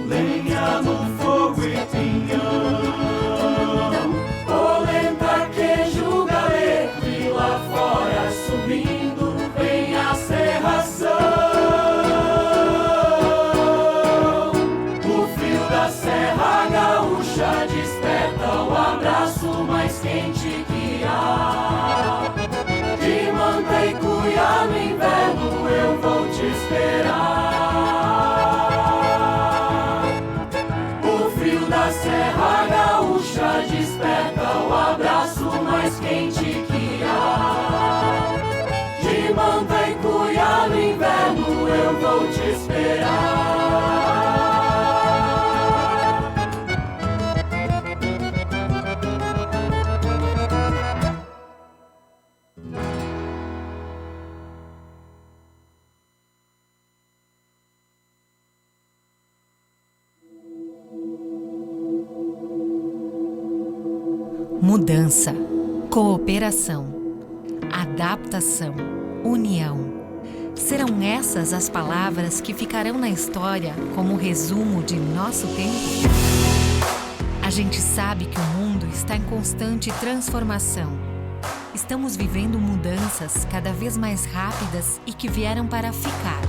lenha no fogo e pinhão, polenta, queijo, galeto e lá fora subindo vem a serração. O frio da Serra Gaúcha desperta o abraço mais quente que há. De manta e cuia no inverno eu vou te esperar. O frio da Serra Gaúcha desperta o abraço mais quente que há. De manta e cuia no inverno eu vou te esperar. Mudança, cooperação, adaptação, união. Serão essas as palavras que ficarão na história como resumo de nosso tempo? A gente sabe que o mundo está em constante transformação. Estamos vivendo mudanças cada vez mais rápidas e que vieram para ficar.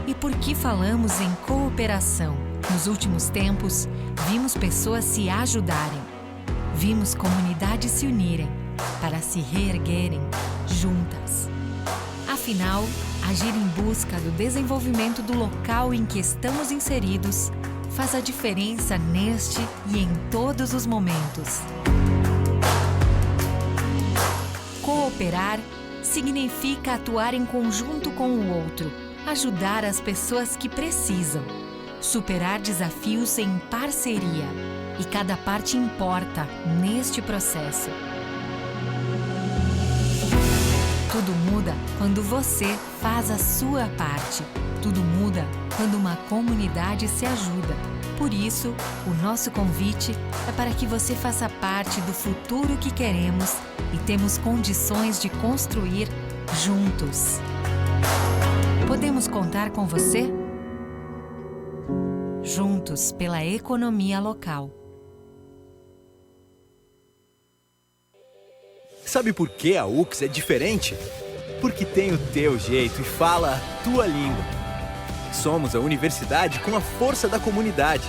E por que falamos em cooperação? Nos últimos tempos, vimos pessoas se ajudarem. Vimos comunidades se unirem para se reerguerem juntas. Afinal, agir em busca do desenvolvimento do local em que estamos inseridos faz a diferença neste e em todos os momentos. Cooperar significa atuar em conjunto com o outro, ajudar as pessoas que precisam, superar desafios em parceria. E cada parte importa neste processo. Tudo muda quando você faz a sua parte. Tudo muda quando uma comunidade se ajuda. Por isso, o nosso convite é para que você faça parte do futuro que queremos e temos condições de construir juntos. Podemos contar com você? Juntos pela economia local. Sabe por que a UX é diferente? Porque tem o teu jeito e fala a tua língua. Somos a universidade com a força da comunidade.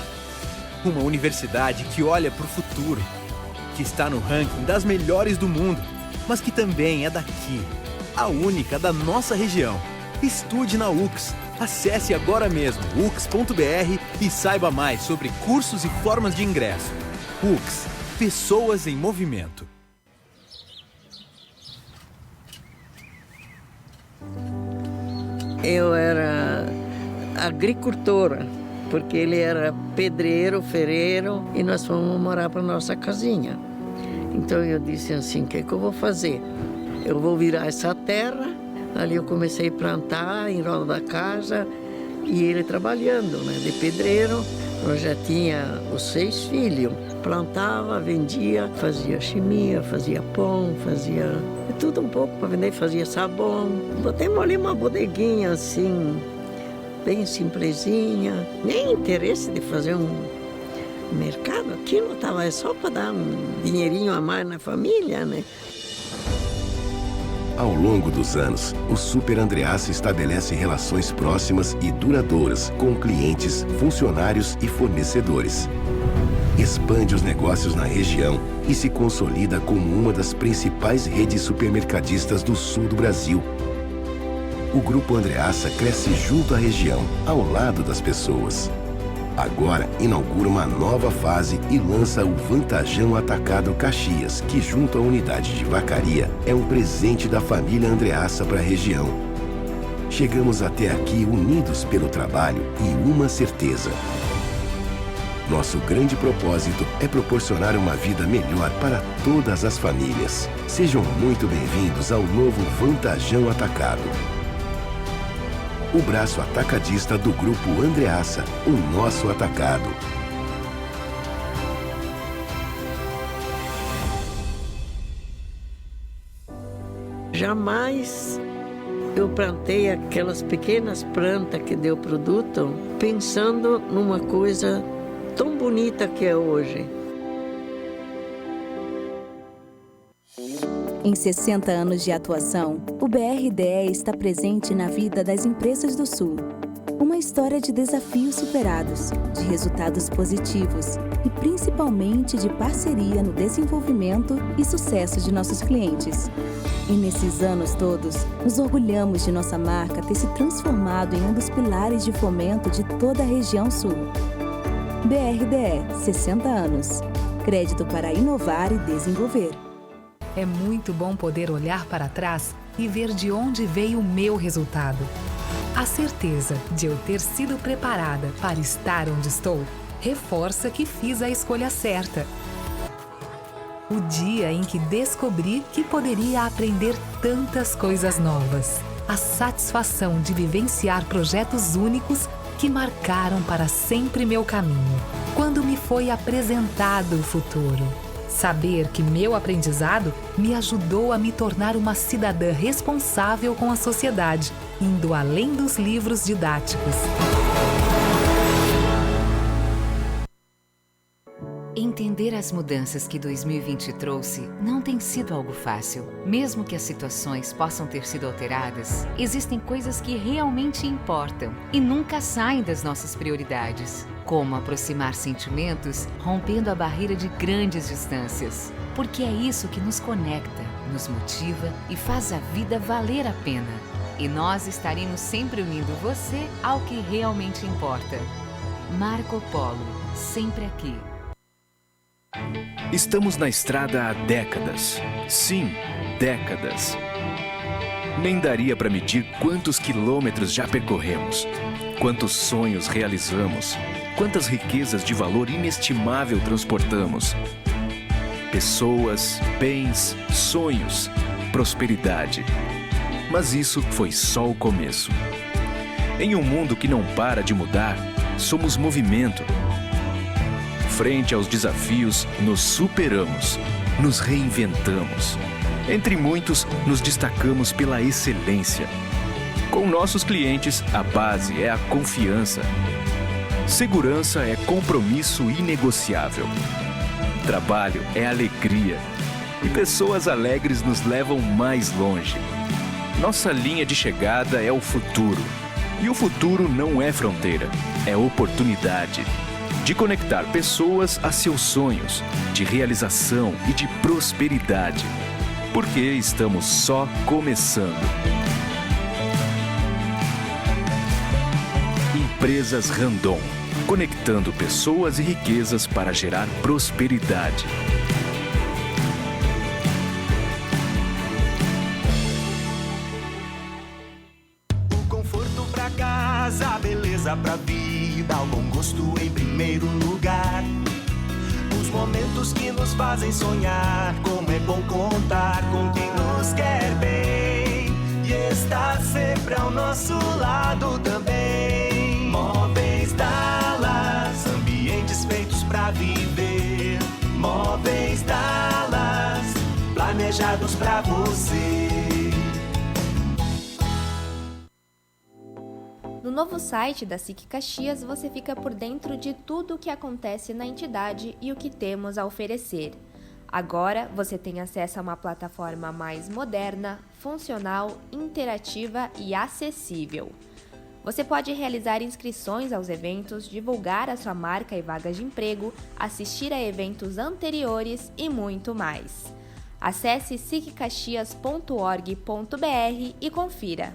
Uma universidade que olha para o futuro, que está no ranking das melhores do mundo, mas que também é daqui, a única da nossa região. Estude na UX. Acesse agora mesmo ux.br e saiba mais sobre cursos e formas de ingresso. UX, Pessoas em Movimento. Eu era agricultora, porque ele era pedreiro, ferreiro, e nós fomos morar para nossa casinha. Então eu disse assim, o que eu vou fazer? Eu vou virar essa terra. Ali eu comecei a plantar em roda da casa, e ele trabalhando, né, de pedreiro. Eu já tinha os 6 filhos. Plantava, vendia, fazia chimia, fazia pão, fazia tudo um pouco para vender, fazia sabão. Botemos ali uma bodeguinha assim, bem simplesinha. Nem interesse de fazer um mercado. Aquilo estava só para dar um dinheirinho a mais na família, né? Ao longo dos anos, o Super Andreassa estabelece relações próximas e duradouras com clientes, funcionários e fornecedores. Expande os negócios na região e se consolida como uma das principais redes supermercadistas do sul do Brasil. O Grupo Andreassa cresce junto à região, ao lado das pessoas. Agora inaugura uma nova fase e lança o Vantajão Atacado Caxias, que junto à unidade de Vacaria é um presente da família Andreassa para a região. Chegamos até aqui unidos pelo trabalho e uma certeza. Nosso grande propósito é proporcionar uma vida melhor para todas as famílias. Sejam muito bem-vindos ao novo Vantajão Atacado. O braço atacadista do Grupo Andreassa, o nosso atacado. Jamais eu plantei aquelas pequenas plantas que deu produto, pensando numa coisa tão bonita que é hoje. Em 60 anos de atuação, o BRDE está presente na vida das empresas do Sul. Uma história de desafios superados, de resultados positivos e principalmente de parceria no desenvolvimento e sucesso de nossos clientes. E nesses anos todos, nos orgulhamos de nossa marca ter se transformado em um dos pilares de fomento de toda a região Sul. BRDE, 60 anos. Crédito para inovar e desenvolver. É muito bom poder olhar para trás e ver de onde veio o meu resultado. A certeza de eu ter sido preparada para estar onde estou reforça que fiz a escolha certa. O dia em que descobri que poderia aprender tantas coisas novas. A satisfação de vivenciar projetos únicos que marcaram para sempre meu caminho. Quando me foi apresentado o futuro. Saber que meu aprendizado me ajudou a me tornar uma cidadã responsável com a sociedade, indo além dos livros didáticos. Entender as mudanças que 2020 trouxe não tem sido algo fácil. Mesmo que as situações possam ter sido alteradas, existem coisas que realmente importam e nunca saem das nossas prioridades. Como aproximar sentimentos, rompendo a barreira de grandes distâncias. Porque é isso que nos conecta, nos motiva e faz a vida valer a pena. E nós estaremos sempre unindo você ao que realmente importa. Marco Polo, sempre aqui. Estamos na estrada há décadas. Sim, décadas. Nem daria para medir quantos quilômetros já percorremos, quantos sonhos realizamos, quantas riquezas de valor inestimável transportamos. Pessoas, bens, sonhos, prosperidade. Mas isso foi só o começo. Em um mundo que não para de mudar, somos movimento. Frente aos desafios, nos superamos, nos reinventamos. Entre muitos, nos destacamos pela excelência. Com nossos clientes, a base é a confiança. Segurança é compromisso inegociável. Trabalho é alegria. E pessoas alegres nos levam mais longe. Nossa linha de chegada é o futuro. E o futuro não é fronteira, é oportunidade. De conectar pessoas a seus sonhos, de realização e de prosperidade. Porque estamos só começando. Empresas Randon, conectando pessoas e riquezas para gerar prosperidade. O conforto pra casa, a beleza pra vida, o bom gosto em primeiro lugar. Os momentos que nos fazem sonhar, como é bom contar com quem nos quer bem e está sempre ao nosso lado também. Móveis Dallas, ambientes feitos pra viver. Móveis Dallas, planejados pra você. No novo site da SIC Caxias, você fica por dentro de tudo o que acontece na entidade e o que temos a oferecer. Agora, você tem acesso a uma plataforma mais moderna, funcional, interativa e acessível. Você pode realizar inscrições aos eventos, divulgar a sua marca e vagas de emprego, assistir a eventos anteriores e muito mais. Acesse siccaxias.org.br e confira.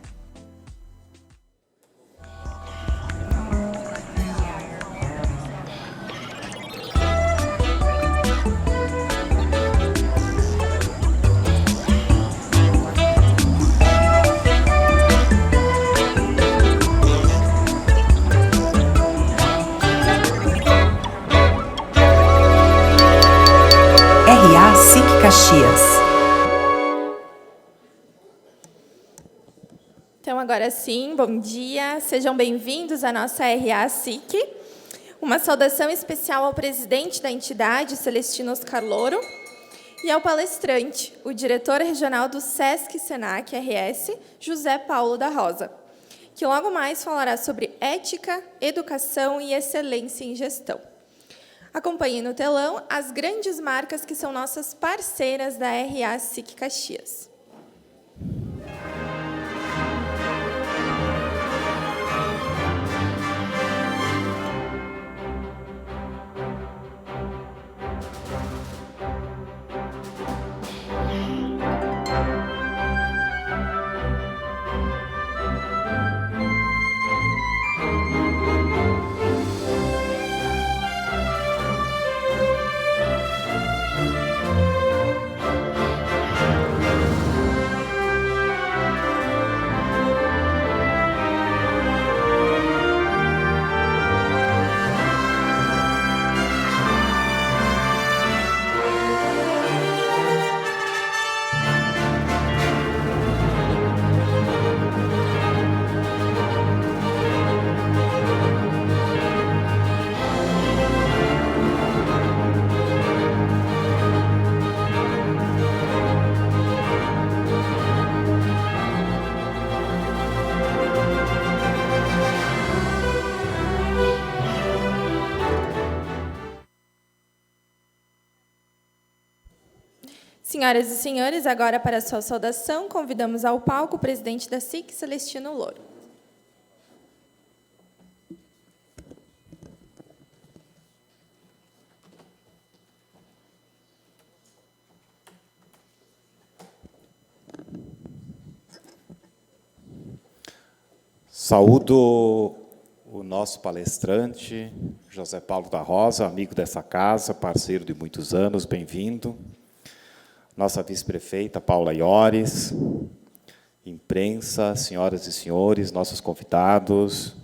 RA SIC Caxias. Então, agora sim, bom dia, sejam bem-vindos à nossa RA SIC. Uma saudação especial ao presidente da entidade, Celestino Oscar Louro, E ao palestrante, o diretor regional do SESC-SENAC RS, José Paulo da Rosa, que logo mais falará sobre ética, educação e excelência em gestão. Acompanhe no telão as grandes marcas que são nossas parceiras da RA SIC Caxias. Senhoras e senhores, agora para a sua saudação, convidamos ao palco o presidente da SIC, Celestino Louro. Saúdo o nosso palestrante, José Paulo da Rosa, amigo dessa casa, parceiro de muitos anos, bem-vindo. Nossa vice-prefeita, Paula Iores, imprensa, senhoras e senhores, nossos convidados,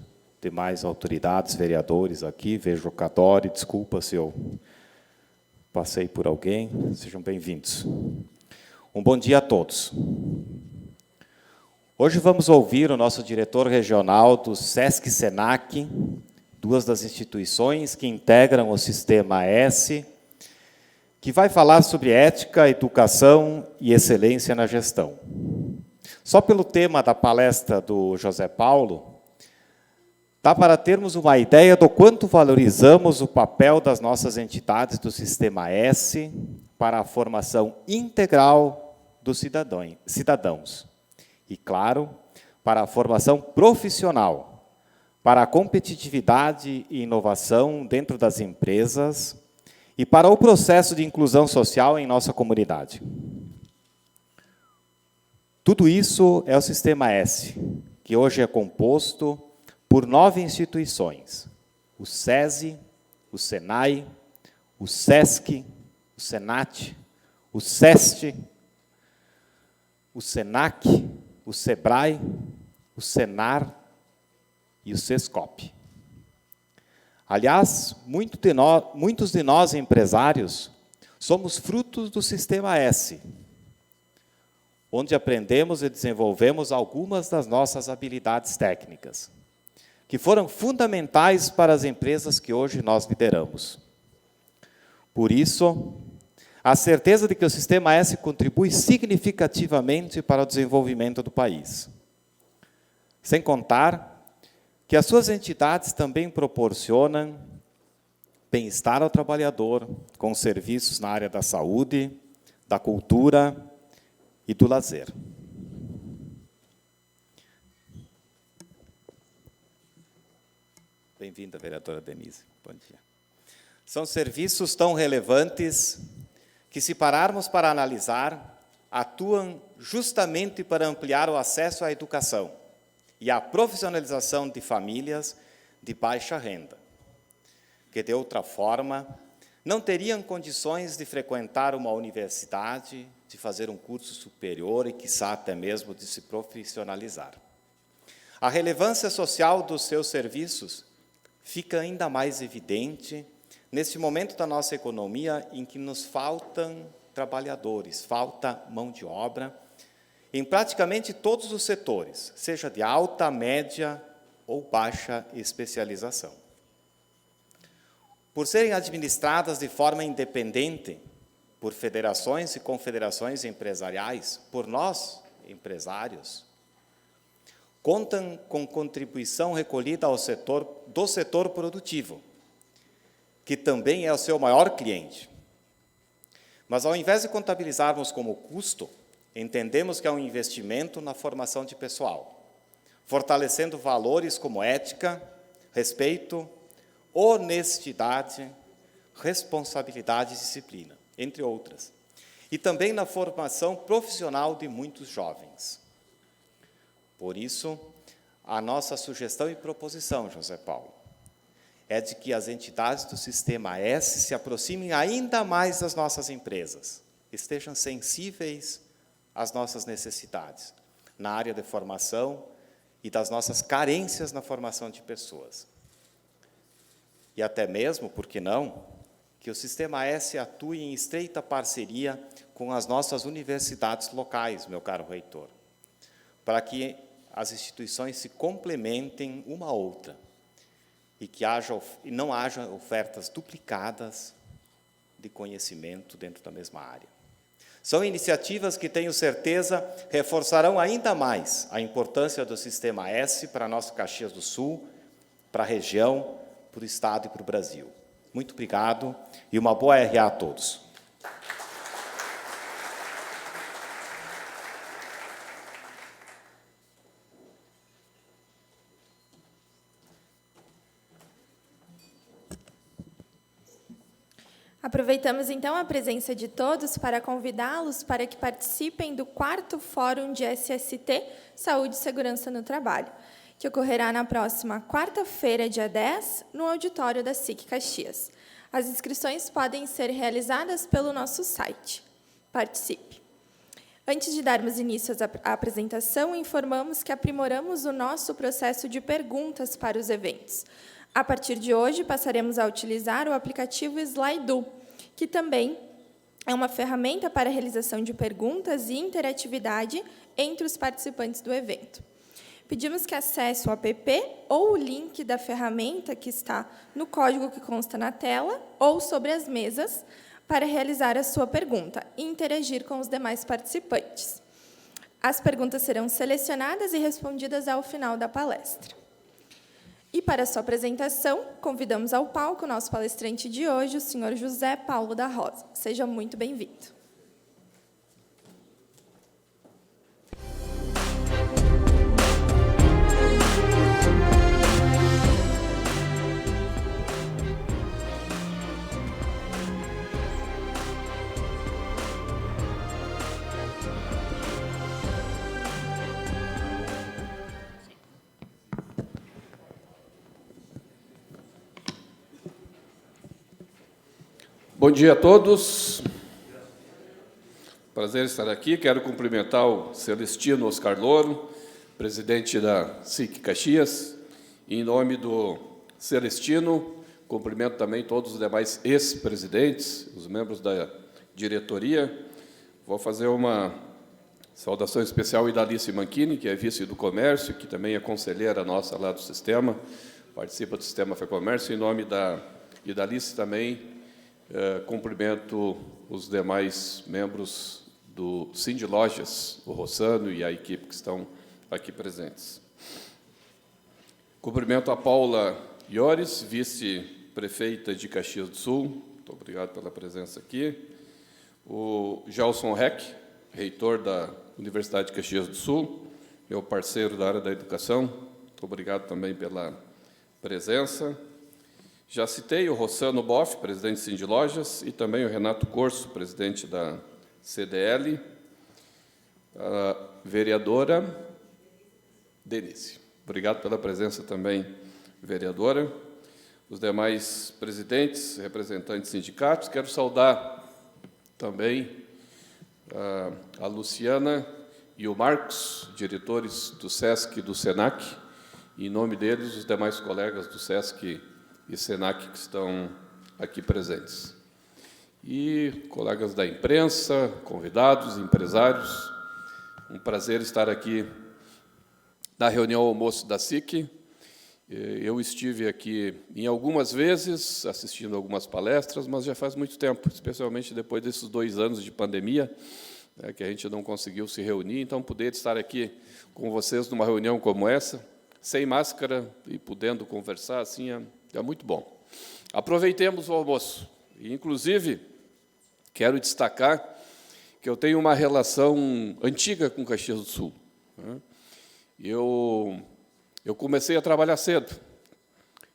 demais autoridades, vereadores aqui, vejo o Cadore, desculpa se eu passei por alguém, sejam bem-vindos. Um bom dia a todos. Hoje vamos ouvir o nosso diretor regional do SESC-SENAC, duas das instituições que integram o Sistema S, que vai falar sobre ética, educação e excelência na gestão. Só pelo tema da palestra do José Paulo, dá para termos uma ideia do quanto valorizamos o papel das nossas entidades do Sistema S para a formação integral dos cidadãos. E, claro, para a formação profissional, para a competitividade e inovação dentro das empresas, e para o processo de inclusão social em nossa comunidade. Tudo isso é o Sistema S, que hoje é composto por 9 instituições: o SESI, o SENAI, o SESC, o SENAT, o SEST, o SENAC, o SEBRAE, o SENAR e o SESCOP. Aliás, muitos de nós, empresários, somos frutos do Sistema S, onde aprendemos e desenvolvemos algumas das nossas habilidades técnicas, que foram fundamentais para as empresas que hoje nós lideramos. Por isso, a certeza de que o Sistema S contribui significativamente para o desenvolvimento do país. Sem contar que as suas entidades também proporcionam bem-estar ao trabalhador, com serviços na área da saúde, da cultura e do lazer. Bem-vinda, vereadora Denise. Bom dia. São serviços tão relevantes que, se pararmos para analisar, atuam justamente para ampliar o acesso à educação e a profissionalização de famílias de baixa renda, que, de outra forma, não teriam condições de frequentar uma universidade, de fazer um curso superior e, quiçá, até mesmo de se profissionalizar. A relevância social dos seus serviços fica ainda mais evidente nesse momento da nossa economia em que nos faltam trabalhadores, falta mão de obra, em praticamente todos os setores, seja de alta, média ou baixa especialização. Por serem administradas de forma independente, por federações e confederações empresariais, por nós, empresários, contam com contribuição recolhida do setor produtivo, que também é o seu maior cliente. Mas, ao invés de contabilizarmos como custo, entendemos que é um investimento na formação de pessoal, fortalecendo valores como ética, respeito, honestidade, responsabilidade e disciplina, entre outras. E também na formação profissional de muitos jovens. Por isso, a nossa sugestão e proposição, José Paulo, é de que as entidades do Sistema S se aproximem ainda mais das nossas empresas, estejam sensíveis às nossas necessidades, na área de formação e das nossas carências na formação de pessoas. E até mesmo, por que não, que o Sistema S atue em estreita parceria com as nossas universidades locais, meu caro reitor, para que as instituições se complementem uma à outra e que não haja ofertas duplicadas de conhecimento dentro da mesma área. São iniciativas que, tenho certeza, reforçarão ainda mais a importância do Sistema S para a nossa Caxias do Sul, para a região, para o Estado e para o Brasil. Muito obrigado e uma boa RA a todos. Aproveitamos, então, a presença de todos para convidá-los para que participem do 4º Fórum de SST, Saúde e Segurança no Trabalho, que ocorrerá na próxima quarta-feira, dia 10, no auditório da SIC Caxias. As inscrições podem ser realizadas pelo nosso site. Participe! Antes de darmos início à apresentação, informamos que aprimoramos o nosso processo de perguntas para os eventos. A partir de hoje, passaremos a utilizar o aplicativo Slido, que também é uma ferramenta para a realização de perguntas e interatividade entre os participantes do evento. Pedimos que acesse o app ou o link da ferramenta que está no código que consta na tela ou sobre as mesas para realizar a sua pergunta e interagir com os demais participantes. As perguntas serão selecionadas e respondidas ao final da palestra. E, para a sua apresentação, convidamos ao palco o nosso palestrante de hoje, o senhor José Paulo da Rosa. Seja muito bem-vindo. Bom dia a todos. Prazer estar aqui. Quero cumprimentar o Celestino Oscar Louro, presidente da SIC Caxias. Em nome do Celestino, cumprimento também todos os demais ex-presidentes, os membros da diretoria. Vou fazer uma saudação especial à Idalice Manchini, que é vice do Comércio, que também é conselheira nossa lá do Sistema, participa do Sistema FEComércio. Em nome da Idalice também, cumprimento os demais membros do Cindy Lojas, o Rossano e a equipe que estão aqui presentes. Cumprimento a Paula Iores, vice-prefeita de Caxias do Sul. Muito obrigado pela presença aqui. O Gelson Heck, reitor da Universidade de Caxias do Sul, meu parceiro da área da educação. Muito obrigado também pela presença. Já citei o Rossano Boff, presidente de Cindy Lojas, e também o Renato Corso, presidente da CDL, a vereadora Denise. Obrigado pela presença também, vereadora. Os demais presidentes, representantes de sindicatos. Quero saudar também a Luciana e o Marcos, diretores do SESC e do SENAC. Em nome deles, os demais colegas do SESC e SENAC que estão aqui presentes. E colegas da imprensa, convidados, empresários, um prazer estar aqui na reunião almoço da SIC Eu estive aqui em algumas vezes, assistindo algumas palestras, mas já faz muito tempo, especialmente depois desses 2 anos de pandemia, que a gente não conseguiu se reunir. Então, poder estar aqui com vocês numa reunião como essa, sem máscara e podendo conversar, assim, é muito bom. Aproveitemos o almoço. E, inclusive, quero destacar que eu tenho uma relação antiga com Caxias do Sul. Eu comecei a trabalhar cedo.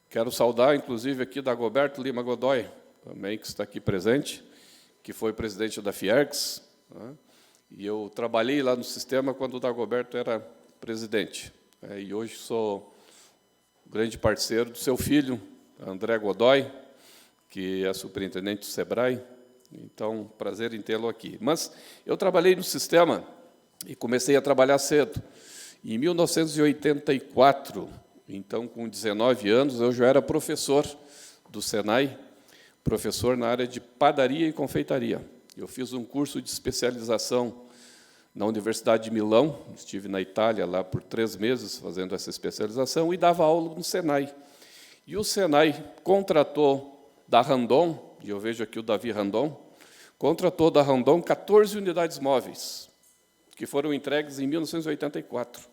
Quero saudar, inclusive, aqui Dagoberto Lima Godoy, também, que está aqui presente, que foi presidente da Fiergs, e eu trabalhei lá no sistema quando o Dagoberto era presidente. E hoje sou grande parceiro do seu filho, André Godoy, que é superintendente do SEBRAE. Então, prazer em tê-lo aqui. Mas eu trabalhei no sistema e comecei a trabalhar cedo. Em 1984, então, com 19 anos, eu já era professor do Senai, professor na área de padaria e confeitaria. Eu fiz um curso de especialização na Universidade de Milão, estive na Itália lá por 3 meses fazendo essa especialização e dava aula no Senai. E o Senai contratou da Randon, e eu vejo aqui o Davi Randon, contratou da Randon 14 unidades móveis, que foram entregues em 1984.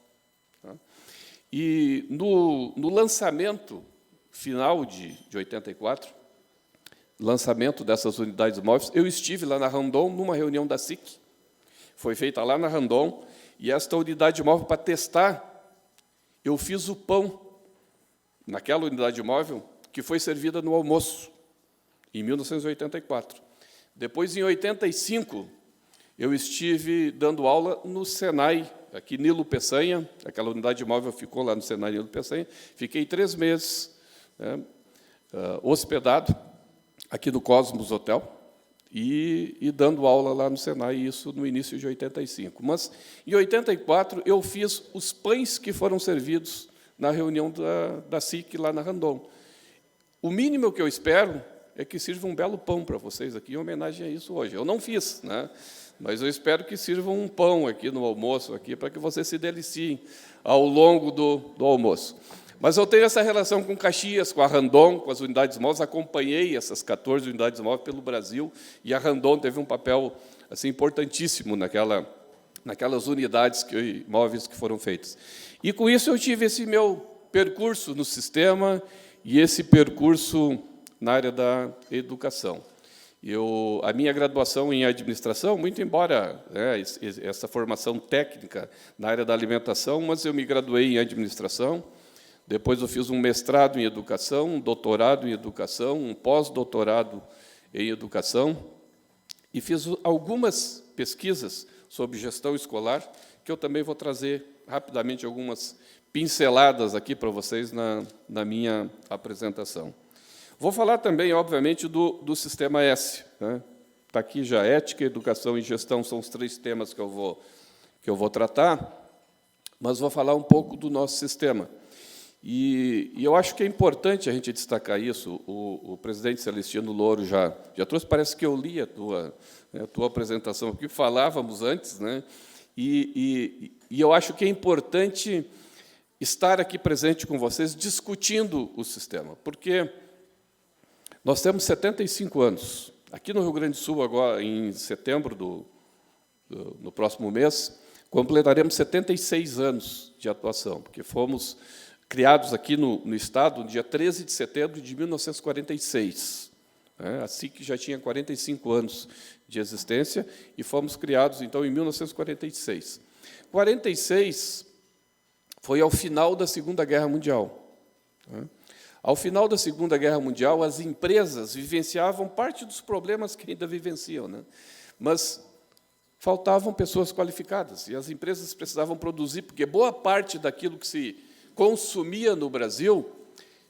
E no lançamento final de 84, lançamento dessas unidades móveis, eu estive lá na Randon, numa reunião da SIC, foi feita lá na Randon, e esta unidade móvel, para testar, eu fiz o pão naquela unidade móvel que foi servida no almoço, em 1984. Depois, em 85, eu estive dando aula no Senai, aqui Nilo Peçanha, aquela unidade móvel ficou lá no Senai Nilo Peçanha, fiquei 3 meses hospedado aqui no Cosmos Hotel e dando aula lá no Senai, isso no início de 85. Mas, em 84, eu fiz os pães que foram servidos na reunião da SIC lá na Randon. O mínimo que eu espero é que sirva um belo pão para vocês aqui, em homenagem a isso hoje. Eu não fiz, mas eu espero que sirvam um pão aqui no almoço, aqui, para que vocês se deliciem ao longo do almoço. Mas eu tenho essa relação com Caxias, com a Randon, com as unidades móveis, acompanhei essas 14 unidades móveis pelo Brasil, e a Randon teve um papel assim, importantíssimo naquelas unidades móveis que foram feitas. E, com isso, eu tive esse meu percurso no sistema e esse percurso na área da educação. A minha graduação em administração, muito embora essa formação técnica na área da alimentação, mas eu me graduei em administração, depois eu fiz um mestrado em educação, um doutorado em educação, um pós-doutorado em educação, e fiz algumas pesquisas sobre gestão escolar, que eu também vou trazer rapidamente algumas pinceladas aqui para vocês na minha apresentação. Vou falar também, obviamente, do Sistema S. Está aqui já ética, educação e gestão, são os 3 temas que eu vou tratar, mas vou falar um pouco do nosso sistema. E eu acho que é importante a gente destacar isso. O presidente Celestino Louro já trouxe, parece que eu li a tua apresentação, porque falávamos antes, e eu acho que é importante estar aqui presente com vocês, discutindo o sistema, porque nós temos 75 anos. Aqui no Rio Grande do Sul, agora, em setembro no próximo mês, completaremos 76 anos de atuação, porque fomos criados aqui no Estado no dia 13 de setembro de 1946. A SIC já tinha 45 anos de existência e fomos criados, então, em 1946. 46 foi ao final da Segunda Guerra Mundial. Ao final da Segunda Guerra Mundial, as empresas vivenciavam parte dos problemas que ainda vivenciam, mas faltavam pessoas qualificadas, e as empresas precisavam produzir, porque boa parte daquilo que se consumia no Brasil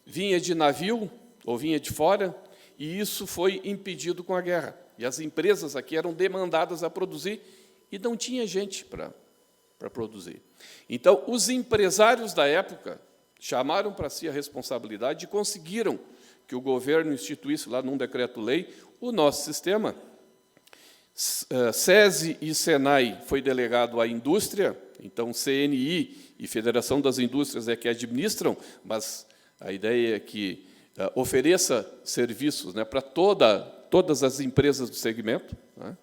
vinha de navio ou vinha de fora, e isso foi impedido com a guerra. E as empresas aqui eram demandadas a produzir, e não tinha gente para produzir. Então, os empresários da época chamaram para si a responsabilidade e conseguiram que o governo instituísse, lá num decreto-lei, o nosso sistema. SESI e SENAI foi delegado à indústria, então CNI e Federação das Indústrias é que administram, mas A ideia é que ofereça serviços, né, para todas as empresas do segmento, né?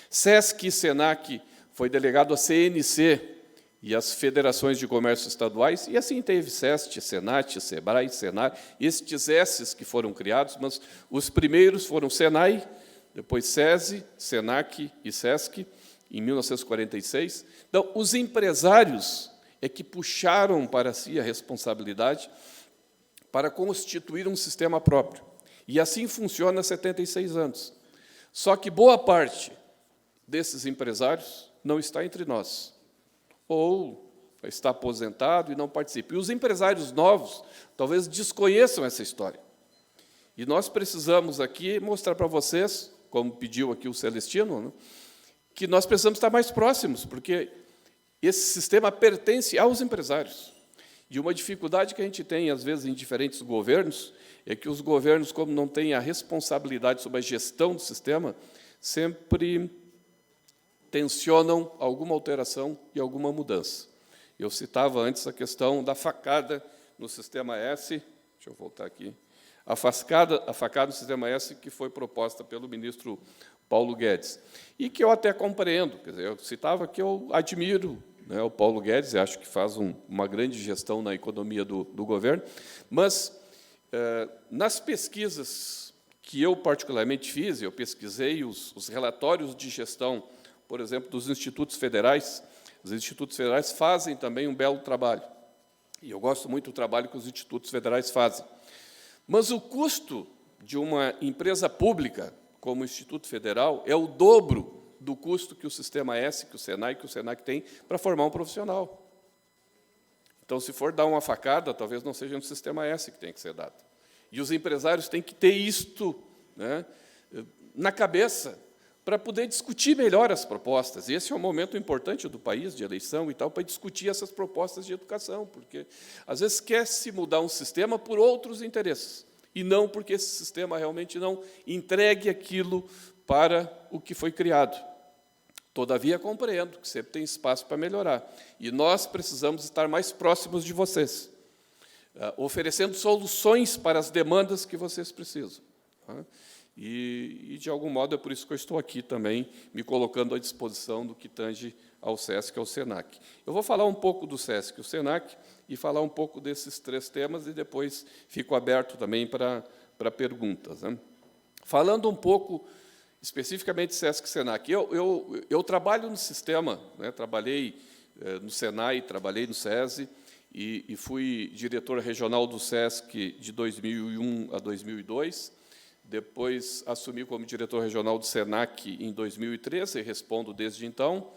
SESC e SENAC foi delegado a CNC e as federações de comércio estaduais, e assim teve SEST, SENAT, SEBRAE, SENAI, estes S's que foram criados, mas os primeiros foram SENAI, depois SESI, SENAC e SESC, em 1946. Então, os empresários é que puxaram para si a responsabilidade para constituir um sistema próprio. E assim funciona há 76 anos. Só que boa parte desses empresários não está entre nós, ou está aposentado e não participa. E os empresários novos talvez desconheçam essa história. E nós precisamos aqui mostrar para vocês, como pediu aqui o Celestino, né, que nós precisamos estar mais próximos, porque esse sistema pertence aos empresários. E uma dificuldade que a gente tem, às vezes, em diferentes governos, é que os governos, como não têm a responsabilidade sobre a gestão do sistema, sempre tensionam alguma alteração e alguma mudança. Eu citava antes a questão da facada no sistema S, deixa eu voltar aqui, a facada no sistema S que foi proposta pelo ministro Paulo Guedes, e que eu até compreendo, quer dizer, eu citava que eu admiro, né, o Paulo Guedes, acho que faz uma grande gestão na economia do governo, mas, nas pesquisas que eu particularmente fiz, eu pesquisei os relatórios de gestão, por exemplo, dos institutos federais. Os institutos federais fazem também um belo trabalho. E eu gosto muito do trabalho que os institutos federais fazem. Mas o custo de uma empresa pública, como o Instituto Federal, é o dobro do custo que o Sistema S, que o SENAI, que o SENAC tem para formar um profissional. Então, se for dar uma facada, talvez não seja no Sistema S que tem que ser dado. E os empresários têm que ter isto, né, na cabeça, para poder discutir melhor as propostas. E esse é um momento importante do país, de eleição e tal, para discutir essas propostas de educação, porque, às vezes, quer-se mudar um sistema por outros interesses, e não porque esse sistema realmente não entregue aquilo para o que foi criado. Todavia, compreendo que sempre tem espaço para melhorar. E nós precisamos estar mais próximos de vocês, oferecendo soluções para as demandas que vocês precisam. E, de algum modo, é por isso que eu estou aqui também, me colocando à disposição do que tange ao SESC e ao SENAC. Eu vou falar um pouco do SESC e o SENAC, e falar um pouco desses três temas, e depois fico aberto também para perguntas, né? Falando um pouco, especificamente, SESC e SENAC, eu trabalho no sistema, né? Trabalhei no SENAI, trabalhei no SESI, e fui diretor regional do SESC de 2001 a 2002, depois assumi como diretor regional do SENAC em 2013, e respondo desde então.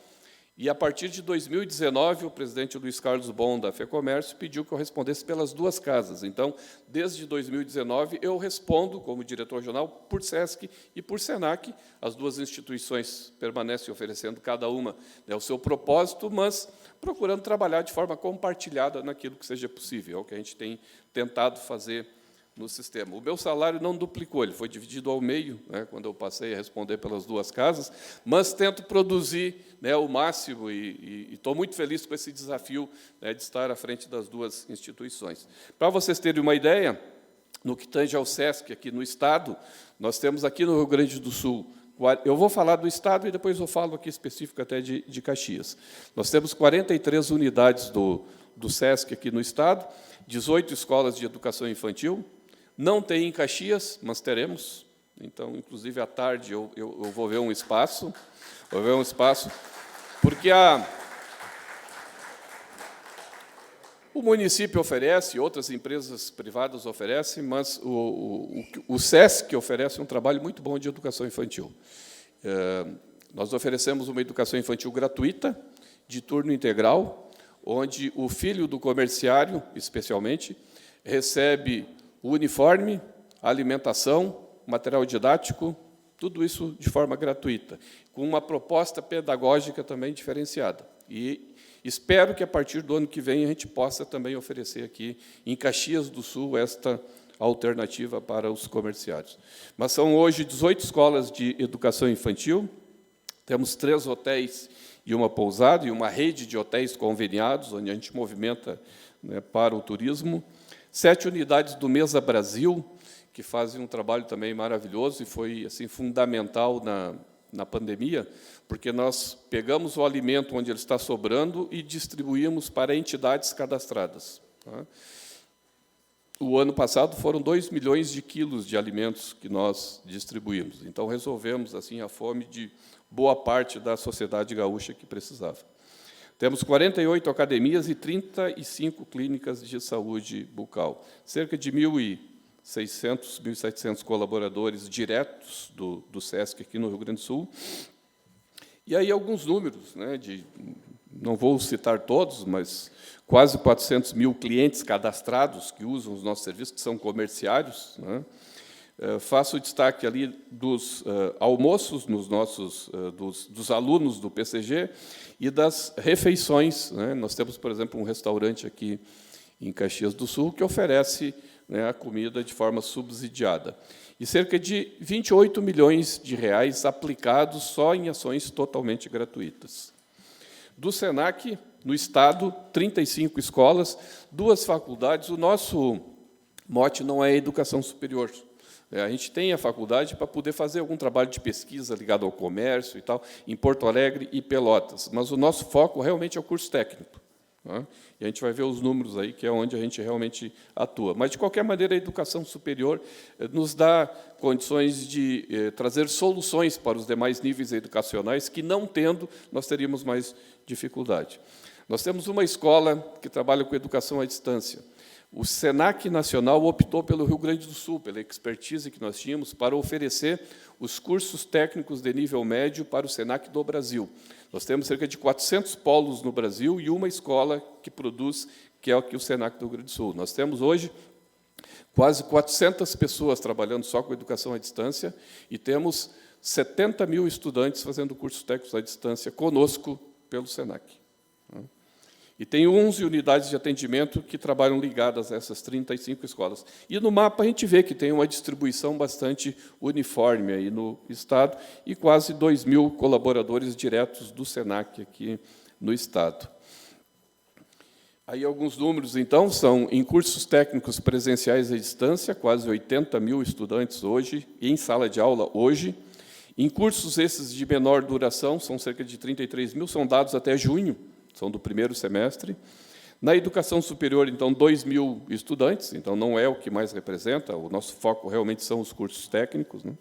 E, a partir de 2019, o presidente Luiz Carlos Bon, da FEComércio, pediu que eu respondesse pelas duas casas. Então, desde 2019, eu respondo, como diretor regional, por SESC e por SENAC. As duas instituições permanecem oferecendo, cada uma, né, o seu propósito, mas procurando trabalhar de forma compartilhada naquilo que seja possível, é o que a gente tem tentado fazer no sistema. O meu salário não duplicou, ele foi dividido ao meio, né, quando eu passei a responder pelas duas casas, mas tento produzir, né, o máximo, e estou muito feliz com esse desafio, né, de estar à frente das duas instituições. Para vocês terem uma ideia, no que tange ao SESC aqui no Estado, nós temos aqui no Rio Grande do Sul, eu vou falar do Estado e depois eu falo aqui específico até de Caxias. Nós temos 43 unidades do SESC aqui no Estado, 18 escolas de educação infantil. Não tem em Caxias, mas teremos. Então, inclusive, à tarde, eu vou ver um espaço. Porque o município oferece, outras empresas privadas oferecem, mas o SESC oferece um trabalho muito bom de educação infantil. Nós oferecemos uma educação infantil gratuita, de turno integral, onde o filho do comerciário, especialmente, recebe o uniforme, a alimentação, material didático, tudo isso de forma gratuita, com uma proposta pedagógica também diferenciada. E espero que, a partir do ano que vem, a gente possa também oferecer aqui, em Caxias do Sul, esta alternativa para os comerciários. Mas são hoje 18 escolas de educação infantil, temos 3 hotéis e uma pousada, e uma rede de hotéis conveniados, onde a gente movimenta, né, para o turismo. 7 unidades do Mesa Brasil, que fazem um trabalho também maravilhoso e foi assim fundamental na pandemia, porque nós pegamos o alimento onde ele está sobrando e distribuímos para entidades cadastradas. Tá? O ano passado foram 2 milhões de quilos de alimentos que nós distribuímos. Então, resolvemos assim a fome de boa parte da sociedade gaúcha que precisava. Temos 48 academias e 35 clínicas de saúde bucal. Cerca de 1.600, 1.700 colaboradores diretos do SESC aqui no Rio Grande do Sul. E aí alguns números, né, não vou citar todos, mas quase 400 mil clientes cadastrados que usam os nossos serviços, que são comerciários. Né? Faço o destaque ali dos almoços dos alunos do PCG e das refeições. Né? Nós temos, por exemplo, um restaurante aqui em Caxias do Sul que oferece, né, a comida de forma subsidiada. E cerca de 28 milhões de reais aplicados só em ações totalmente gratuitas. Do SENAC, no Estado, 35 escolas, 2 faculdades. O nosso mote não é educação superior. A gente tem a faculdade para poder fazer algum trabalho de pesquisa ligado ao comércio e tal, em Porto Alegre e Pelotas, mas o nosso foco realmente é o curso técnico. Tá? E a gente vai ver os números aí, que é onde a gente realmente atua. Mas, de qualquer maneira, a educação superior nos dá condições de trazer soluções para os demais níveis educacionais, que, não tendo, nós teríamos mais dificuldade. Nós temos uma escola que trabalha com educação à distância. O SENAC Nacional optou pelo Rio Grande do Sul, pela expertise que nós tínhamos, para oferecer os cursos técnicos de nível médio para o SENAC do Brasil. Nós temos cerca de 400 polos no Brasil e uma escola que produz, que é o SENAC do Rio Grande do Sul. Nós temos hoje quase 400 pessoas trabalhando só com educação à distância e temos 70 mil estudantes fazendo cursos técnicos à distância conosco pelo SENAC. E tem 11 unidades de atendimento que trabalham ligadas a essas 35 escolas. E no mapa a gente vê que tem uma distribuição bastante uniforme aí no Estado e quase 2 mil colaboradores diretos do SENAC aqui no Estado. Aí alguns números, então, são em cursos técnicos presenciais à distância, quase 80 mil estudantes hoje, em sala de aula hoje. Em cursos esses de menor duração, são cerca de 33 mil, são dados até junho, são do primeiro semestre. Na educação superior, então, 2 mil estudantes, então não é o que mais representa, o nosso foco realmente são os cursos técnicos, né?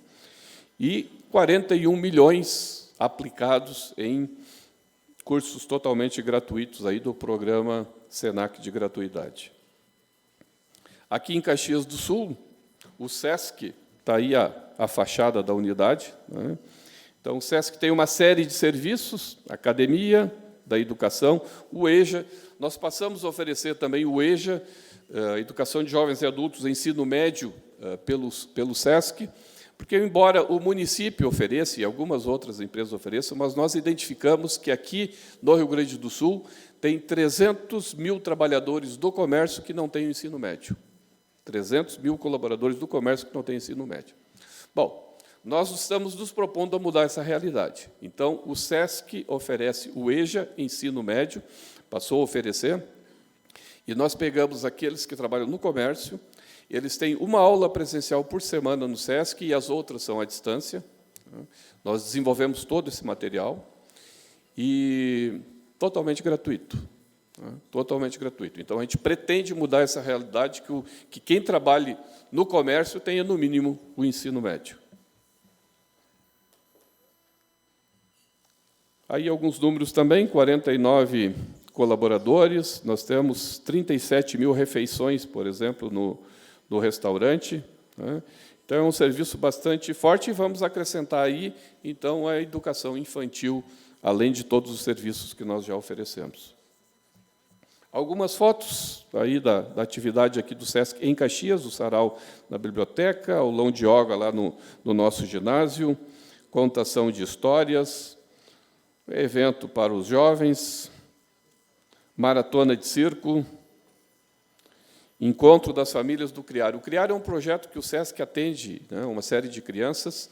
E 41 milhões aplicados em cursos totalmente gratuitos aí do programa SENAC de gratuidade. Aqui em Caxias do Sul, o SESC, está aí a fachada da unidade, né? Então, o SESC tem uma série de serviços, academia, da educação, o EJA. Nós passamos a oferecer também o EJA, Educação de Jovens e Adultos, Ensino Médio, pelo SESC, porque, embora o município ofereça, e algumas outras empresas ofereçam, mas nós identificamos que aqui, no Rio Grande do Sul, tem 300 mil trabalhadores do comércio que não têm o ensino médio. 300 mil colaboradores do comércio que não têm ensino médio. Bom, nós estamos nos propondo a mudar essa realidade. Então, o SESC oferece o EJA, ensino médio, passou a oferecer, e nós pegamos aqueles que trabalham no comércio, eles têm uma aula presencial por semana no SESC e as outras são à distância. Nós desenvolvemos todo esse material e totalmente gratuito. Totalmente gratuito. Então, a gente pretende mudar essa realidade, que quem trabalhe no comércio tenha, no mínimo, o ensino médio. Aí alguns números também, 49 colaboradores, nós temos 37 mil refeições, por exemplo, no restaurante, né? Então, é um serviço bastante forte e vamos acrescentar aí, então, a educação infantil, além de todos os serviços que nós já oferecemos. Algumas fotos aí da atividade aqui do SESC em Caxias, o sarau na biblioteca, aulão de yoga lá no nosso ginásio, contação de histórias, evento para os jovens, maratona de circo, encontro das famílias do CRIAR. O CRIAR é um projeto que o SESC atende, né, uma série de crianças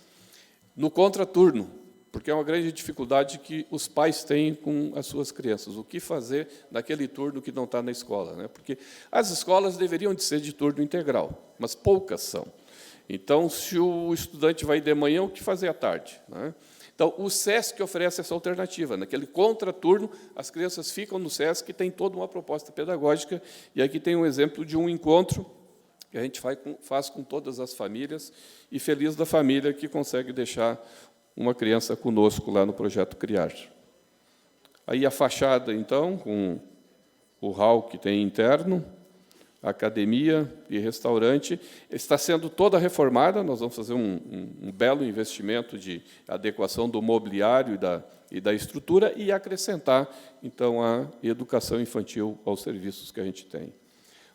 no contraturno, porque é uma grande dificuldade que os pais têm com as suas crianças. O que fazer naquele turno que não está na escola, né? Porque as escolas deveriam de ser de turno integral, mas poucas são. Então, se o estudante vai de manhã, o que fazer à tarde, né? Então, o SESC oferece essa alternativa. Naquele contraturno, as crianças ficam no SESC, tem toda uma proposta pedagógica, e aqui tem um exemplo de um encontro que a gente faz com todas as famílias, e feliz da família que consegue deixar uma criança conosco lá no Projeto Criar. Aí a fachada, então, com o hall que tem interno, academia e restaurante, está sendo toda reformada. Nós vamos fazer um belo investimento de adequação do mobiliário e da estrutura e acrescentar, então, a educação infantil aos serviços que a gente tem.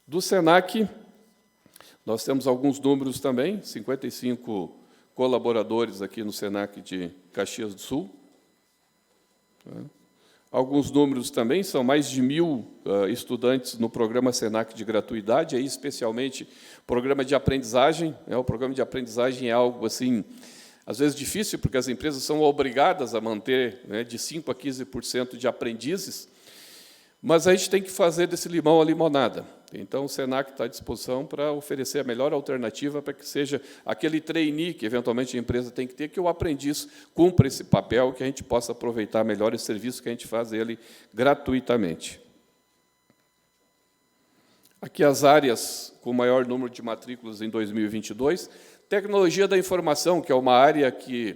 Do SENAC, nós temos alguns números também, 55 colaboradores aqui no SENAC de Caxias do Sul. Alguns números também, são mais de 1.000 estudantes no programa SENAC de gratuidade, aí especialmente programa de aprendizagem. O programa de aprendizagem é algo, assim, às vezes difícil, porque as empresas são obrigadas a manter, né, de 5% a 15% de aprendizes, mas a gente tem que fazer desse limão a limonada. Então, o SENAC está à disposição para oferecer a melhor alternativa para que seja aquele trainee que, eventualmente, a empresa tem que ter, que o aprendiz cumpra esse papel, que a gente possa aproveitar melhor esse serviço, que a gente faz ele gratuitamente. Aqui as áreas com maior número de matrículas em 2022. Tecnologia da informação, que é uma área que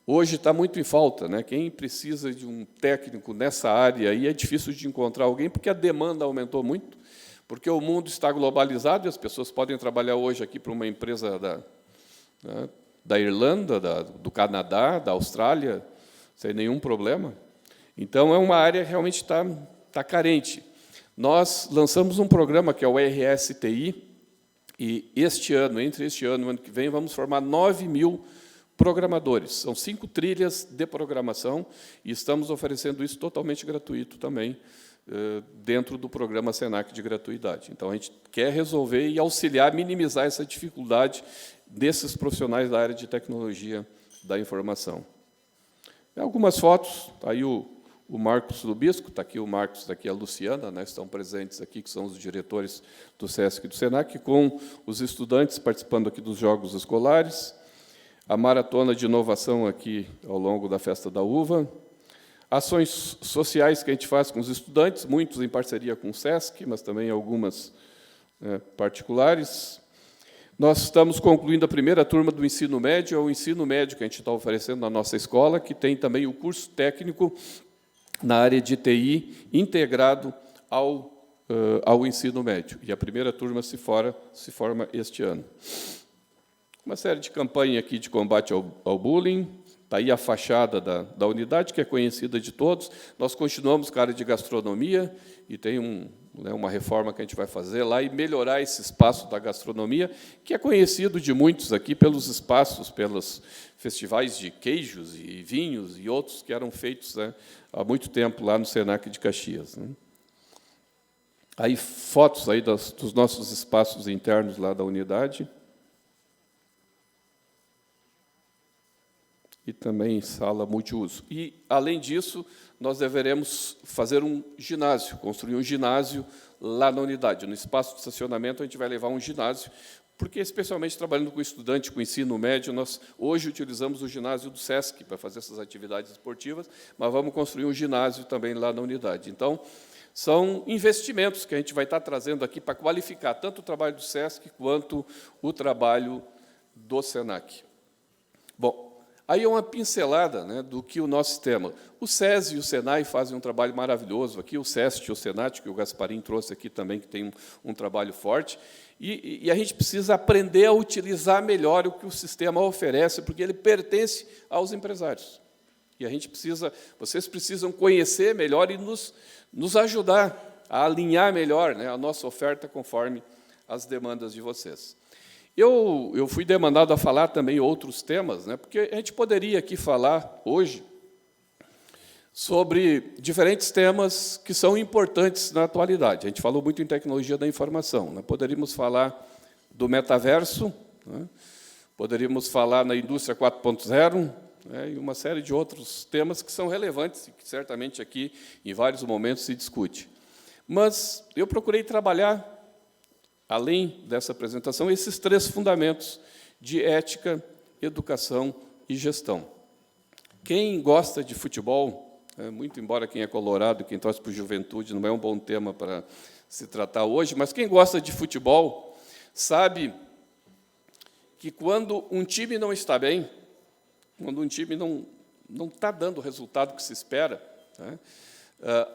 hoje está muito em falta, né? Quem precisa de um técnico nessa área aí é difícil de encontrar alguém, porque a demanda aumentou muito, porque o mundo está globalizado e as pessoas podem trabalhar hoje aqui para uma empresa da Irlanda, do Canadá, da Austrália, sem nenhum problema. Então, é uma área que realmente está carente. Nós lançamos um programa que é o RSTI, e entre este ano e o ano que vem, vamos formar 9.000 programadores. São 5 trilhas de programação, e estamos oferecendo isso totalmente gratuito também, dentro do programa SENAC de gratuidade. Então, a gente quer resolver e auxiliar, minimizar essa dificuldade desses profissionais da área de tecnologia da informação. Algumas fotos, aí o Marcos Lubisco, está aqui o Marcos, está aqui a Luciana, né, estão presentes aqui, que são os diretores do SESC e do SENAC, com os estudantes participando aqui dos jogos escolares, a maratona de inovação aqui ao longo da Festa da Uva, ações sociais que a gente faz com os estudantes, muitos em parceria com o SESC, mas também algumas particulares. Nós estamos concluindo a primeira turma do ensino médio, é o ensino médio que a gente está oferecendo na nossa escola, que tem também o curso técnico na área de TI, integrado ao ensino médio. E a primeira turma se forma este ano. Uma série de campanhas aqui de combate ao bullying. Está aí a fachada da unidade, que é conhecida de todos. Nós continuamos com a área de gastronomia, e tem uma reforma que a gente vai fazer lá, e melhorar esse espaço da gastronomia, que é conhecido de muitos aqui pelos espaços, pelos festivais de queijos e vinhos e outros que eram feitos, né, há muito tempo lá no SENAC de Caxias, né. Aí fotos aí dos nossos espaços internos lá da unidade. E também sala multiuso. E, além disso, nós deveremos fazer um ginásio, construir um ginásio lá na unidade. No espaço de estacionamento, a gente vai levar um ginásio, porque, especialmente trabalhando com estudante, com ensino médio, nós hoje utilizamos o ginásio do SESC para fazer essas atividades esportivas, mas vamos construir um ginásio também lá na unidade. Então, são investimentos que a gente vai estar trazendo aqui para qualificar tanto o trabalho do SESC quanto o trabalho do SENAC. Bom, aí é uma pincelada, né, do que o nosso tema. O SES e o SENAI fazem um trabalho maravilhoso aqui, o SEST e o SENAT, que o Gasparim trouxe aqui também, que tem um trabalho forte, e a gente precisa aprender a utilizar melhor o que o sistema oferece, porque ele pertence aos empresários. E vocês precisam conhecer melhor e nos ajudar a alinhar melhor, né, a nossa oferta conforme as demandas de vocês. Eu fui demandado a falar também outros temas, né, porque a gente poderia aqui falar hoje sobre diferentes temas que são importantes na atualidade. A gente falou muito em tecnologia da informação, né? Poderíamos falar do metaverso, né? Poderíamos falar na indústria 4.0, né, e uma série de outros temas que são relevantes e que certamente aqui, em vários momentos, se discute. Mas eu procurei trabalhar, além dessa apresentação, esses 3 fundamentos de ética, educação e gestão. Quem gosta de futebol, muito embora quem é colorado, quem torce para o Juventude, não é um bom tema para se tratar hoje, mas quem gosta de futebol sabe que quando um time não está bem, quando um time não está dando o resultado que se espera, né,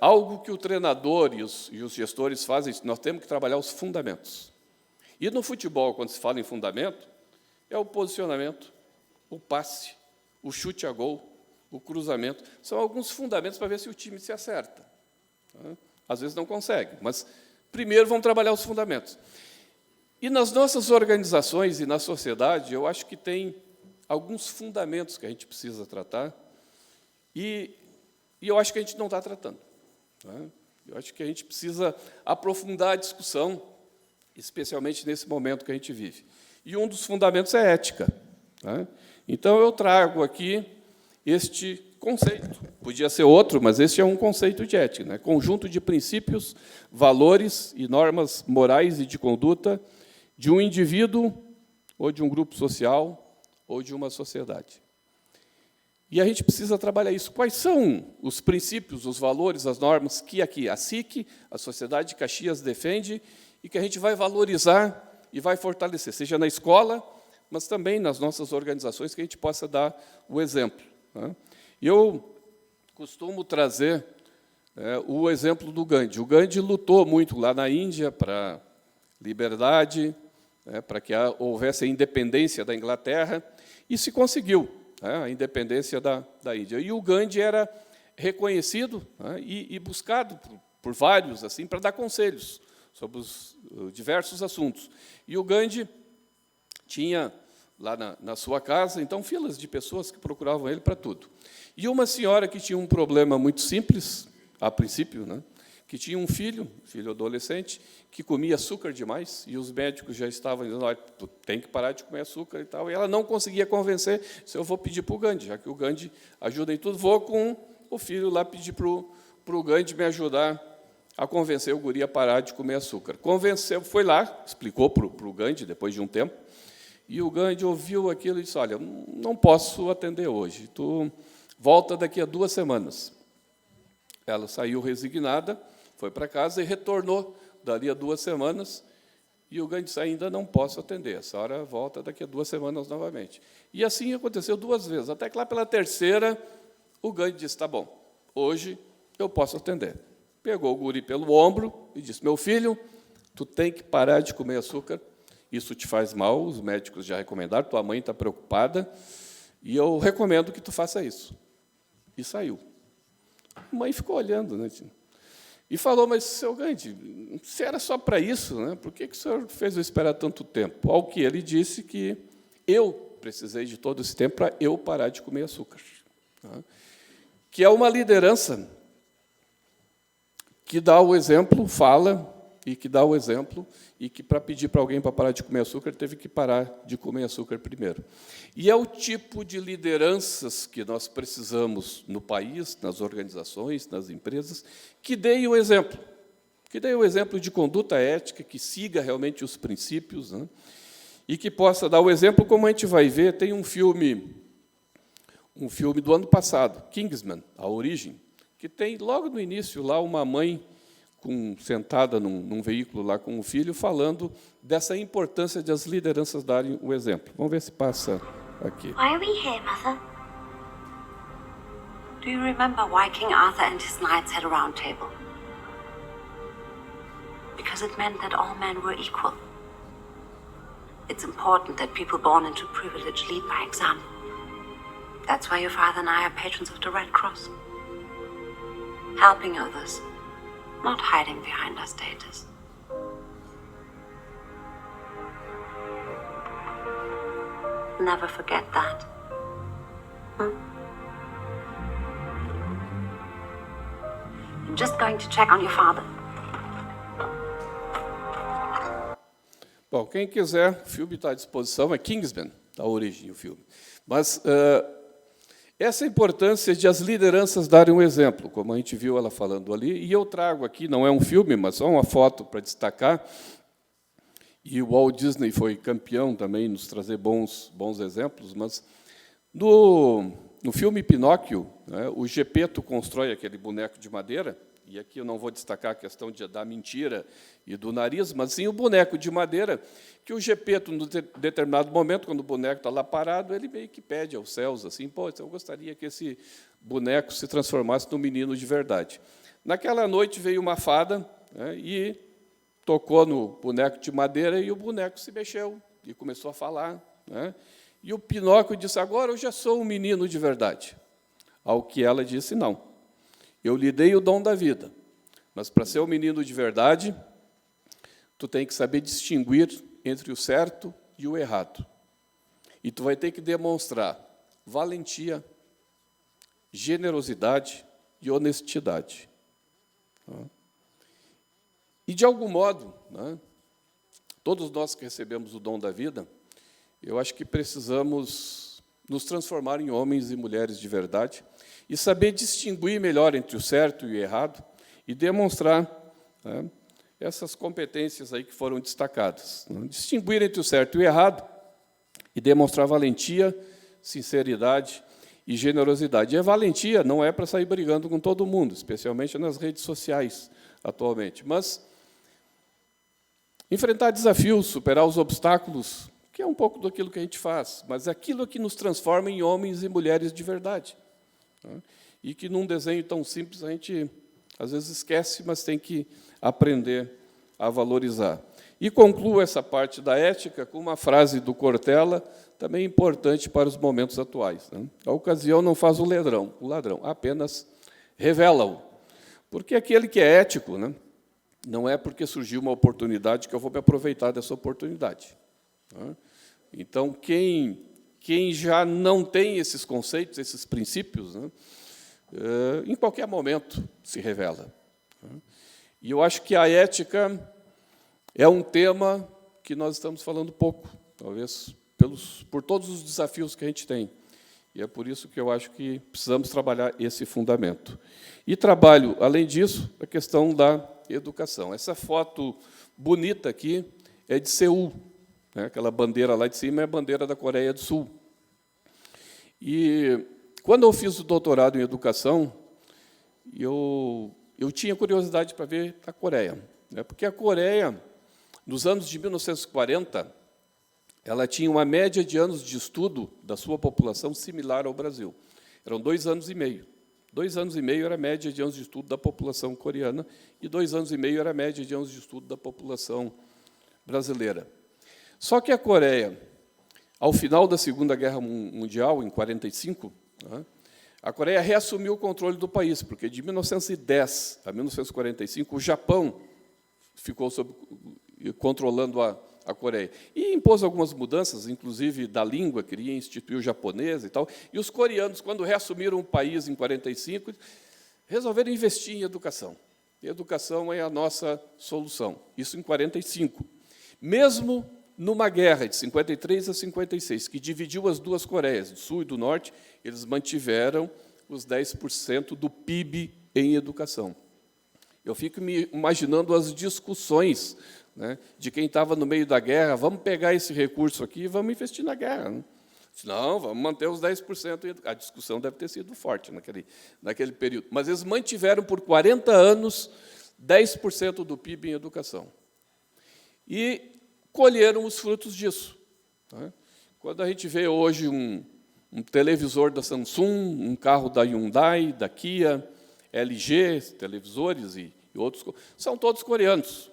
algo que o treinador e os gestores fazem, nós temos que trabalhar os fundamentos. E no futebol, quando se fala em fundamento, é o posicionamento, o passe, o chute a gol, o cruzamento. São alguns fundamentos para ver se o time se acerta. Às vezes não consegue, mas primeiro vamos trabalhar os fundamentos. E nas nossas organizações e na sociedade, eu acho que tem alguns fundamentos que a gente precisa tratar e eu acho que a gente não está tratando. Eu acho que a gente precisa aprofundar a discussão, especialmente nesse momento que a gente vive. E um dos fundamentos é a ética. Então, eu trago aqui este conceito. Podia ser outro, mas este é um conceito de ética, né? Conjunto de princípios, valores e normas morais e de conduta de um indivíduo ou de um grupo social ou de uma sociedade. E a gente precisa trabalhar isso. Quais são os princípios, os valores, as normas que aqui a SIC, a Sociedade de Caxias, defende e que a gente vai valorizar e vai fortalecer, seja na escola, mas também nas nossas organizações, que a gente possa dar o exemplo. Eu costumo trazer o exemplo do Gandhi. O Gandhi lutou muito lá na Índia para liberdade, para que houvesse a independência da Inglaterra, e se conseguiu a independência da Índia. E o Gandhi era reconhecido e buscado por vários assim para dar conselhos sobre os diversos assuntos. E o Gandhi tinha lá na sua casa, então, filas de pessoas que procuravam ele para tudo. E uma senhora que tinha um problema muito simples, a princípio, né, que tinha um filho adolescente, que comia açúcar demais, e os médicos já estavam dizendo, olha, tu tem que parar de comer açúcar e tal, e ela não conseguia convencer, se eu vou pedir para o Gandhi, já que o Gandhi ajuda em tudo, vou com o filho lá pedir para o Gandhi me ajudar a convencer o guri a parar de comer açúcar. Convenceu, foi lá, explicou para o Gandhi, depois de um tempo, e o Gandhi ouviu aquilo e disse, olha, não posso atender hoje, tu volta daqui a 2 semanas. Ela saiu resignada, foi para casa e retornou dali a 2 semanas, e o Gandhi disse, ainda não posso atender, a senhora volta daqui a 2 semanas novamente. E assim aconteceu 2 vezes, até que lá pela 3ª, o Gandhi disse, tá bom, hoje eu posso atender. Pegou o guri pelo ombro e disse, meu filho, tu tem que parar de comer açúcar, isso te faz mal, os médicos já recomendaram, tua mãe está preocupada, e eu recomendo que tu faça isso. E saiu. A mãe ficou olhando, né? E falou, mas, seu Gandhi, se era só para isso, né? Por que o senhor fez eu esperar tanto tempo? Ao que ele disse que eu precisei de todo esse tempo para eu parar de comer açúcar. Que é uma liderança que dá o exemplo, fala, e que dá o exemplo, e que, para pedir para alguém para parar de comer açúcar, teve que parar de comer açúcar primeiro. E é o tipo de lideranças que nós precisamos no país, nas organizações, nas empresas, que deem o exemplo. Que deem o exemplo de conduta ética, que siga realmente os princípios, né? E que possa dar o exemplo, como a gente vai ver, tem um filme do ano passado, Kingsman, A Origem, que tem, logo no início, lá uma mãe sentada num veículo lá com o filho, falando dessa importância de as lideranças darem o exemplo. Vamos ver se passa aqui. Why are we here, Mother? Do you remember why King Arthur and his knights had a round table? Because it meant that all men were equal. It's important that people born into privilege lead by example. That's why your father and I are patrons of the Red Cross. Helping others, not hiding behind our status. Never forget that. I'm just going to check on your father. Bom, quem quiser, o filme está à disposição, é Kingsman, A Origem, o filme. Mas essa importância de as lideranças darem um exemplo, como a gente viu ela falando ali, e eu trago aqui, não é um filme, mas só uma foto para destacar, e o Walt Disney foi campeão também nos trazer bons exemplos, mas no filme Pinóquio, né, o Gepeto constrói aquele boneco de madeira, e aqui eu não vou destacar a questão da mentira e do nariz, mas sim o boneco de madeira, que o Gepeto, em determinado momento, quando o boneco está lá parado, ele meio que pede aos céus, assim, pô, eu gostaria que esse boneco se transformasse num menino de verdade. Naquela noite veio uma fada, né, e tocou no boneco de madeira, e o boneco se mexeu e começou a falar, né? E o Pinóquio disse, agora eu já sou um menino de verdade. Ao que ela disse, não. Eu lhe dei o dom da vida, mas para ser um menino de verdade, tu tem que saber distinguir entre o certo e o errado. E tu vai ter que demonstrar valentia, generosidade e honestidade. E, de algum modo, né, todos nós que recebemos o dom da vida, eu acho que precisamos nos transformar em homens e mulheres de verdade e saber distinguir melhor entre o certo e o errado e demonstrar, né, essas competências aí que foram destacadas. Né? Distinguir entre o certo e o errado e demonstrar valentia, sinceridade e generosidade. E a valentia não é para sair brigando com todo mundo, especialmente nas redes sociais atualmente, mas enfrentar desafios, superar os obstáculos, que é um pouco daquilo que a gente faz, mas é aquilo que nos transforma em homens e mulheres de verdade. Né? E que, num desenho tão simples, a gente, às vezes, esquece, mas tem que aprender a valorizar. E concluo essa parte da ética com uma frase do Cortella, também importante para os momentos atuais. Né? A ocasião não faz o ladrão, apenas revela-o. Porque aquele que é ético, né, não é porque surgiu uma oportunidade que eu vou me aproveitar dessa oportunidade. Então, quem já não tem esses conceitos, esses princípios, né, em qualquer momento se revela. E eu acho que a ética é um tema que nós estamos falando pouco, talvez por todos os desafios que a gente tem. E é por isso que eu acho que precisamos trabalhar esse fundamento. E trabalho, além disso, a questão da educação. Essa foto bonita aqui é de Seul. Né? Aquela bandeira lá de cima é a bandeira da Coreia do Sul. E, quando eu fiz o doutorado em educação, eu tinha curiosidade para ver a Coreia. Né? Porque a Coreia, nos anos de 1940, ela tinha uma média de anos de estudo da sua população similar ao Brasil. Eram 2 anos e meio. 2 anos e meio era a média de anos de estudo da população coreana e 2 anos e meio era a média de anos de estudo da população brasileira. Só que a Coreia, ao final da Segunda Guerra Mundial, em 1945, né, a Coreia reassumiu o controle do país, porque de 1910 a 1945 o Japão ficou controlando a Coreia. E impôs algumas mudanças, inclusive da língua, queria instituir o japonês e tal. E os coreanos, quando reassumiram o país em 1945, resolveram investir em educação. E educação é a nossa solução. Isso em 1945. Mesmo numa guerra de 53 a 56, que dividiu as duas Coreias, do Sul e do Norte, eles mantiveram os 10% do PIB em educação. Eu fico me imaginando as discussões, né, de quem estava no meio da guerra, vamos pegar esse recurso aqui e vamos investir na guerra. Né? Não, vamos manter os 10%. A discussão deve ter sido forte naquele período. Mas eles mantiveram por 40 anos 10% do PIB em educação. E colheram os frutos disso. Né? Quando a gente vê hoje um televisor da Samsung, um carro da Hyundai, da Kia, LG, televisores e outros, são todos coreanos.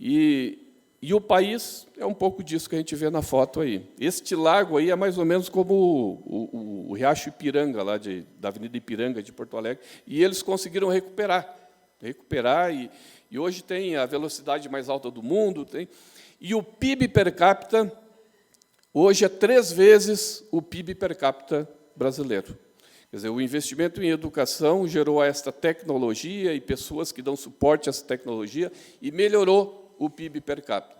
E o país é um pouco disso que a gente vê na foto aí. Este lago aí é mais ou menos como o Riacho Ipiranga, lá da Avenida Ipiranga de Porto Alegre, e eles conseguiram recuperar e hoje tem a velocidade mais alta do mundo, e o PIB per capita hoje é 3 vezes o PIB per capita brasileiro. Quer dizer, o investimento em educação gerou esta tecnologia e pessoas que dão suporte a essa tecnologia e melhorou o PIB per capita.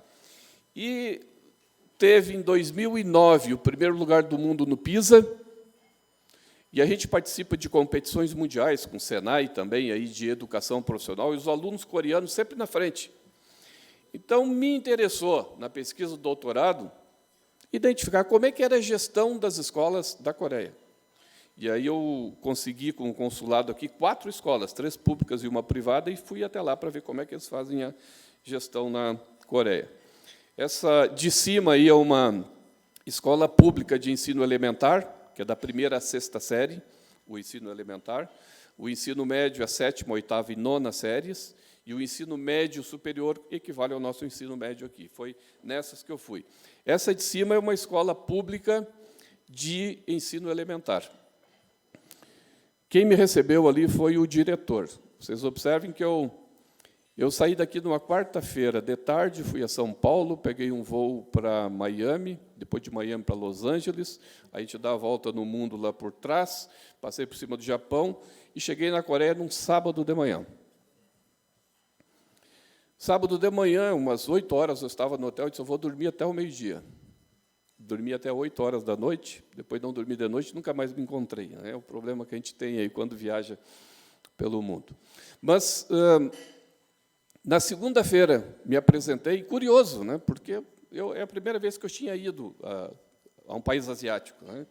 E teve, em 2009, o primeiro lugar do mundo no PISA, E a gente participa de competições mundiais, com o Senai também, aí, de educação profissional, e os alunos coreanos sempre na frente. Então, me interessou, na pesquisa do doutorado, identificar como é que era a gestão das escolas da Coreia. E aí eu consegui, com o consulado aqui, 4 escolas, 3 públicas e uma privada, e fui até lá para ver como é que eles fazem a gestão na Coreia. Essa de cima aí é uma escola pública de ensino elementar, que é da 1ª à 6ª série, o ensino elementar. O ensino médio é a 7ª, 8ª e 9ª séries, e o ensino médio superior equivale ao nosso ensino médio aqui. Foi nessas que eu fui. Essa de cima é uma escola pública de ensino elementar. Quem me recebeu ali foi o diretor. Vocês observem que eu saí daqui numa quarta-feira de tarde, fui a São Paulo, peguei um voo para Miami, depois de Miami para Los Angeles, a gente dá a volta no mundo lá por trás, passei por cima do Japão e cheguei na Coreia num sábado de manhã. Sábado de manhã, umas 8 horas, eu estava no hotel e disse, eu vou dormir até o meio-dia. Dormi até 8 horas da noite, depois não dormi de noite, nunca mais me encontrei. É o problema que a gente tem aí quando viaja pelo mundo. Mas, na segunda-feira, me apresentei, curioso, né, porque é a primeira vez que eu tinha ido a um país asiático. Né,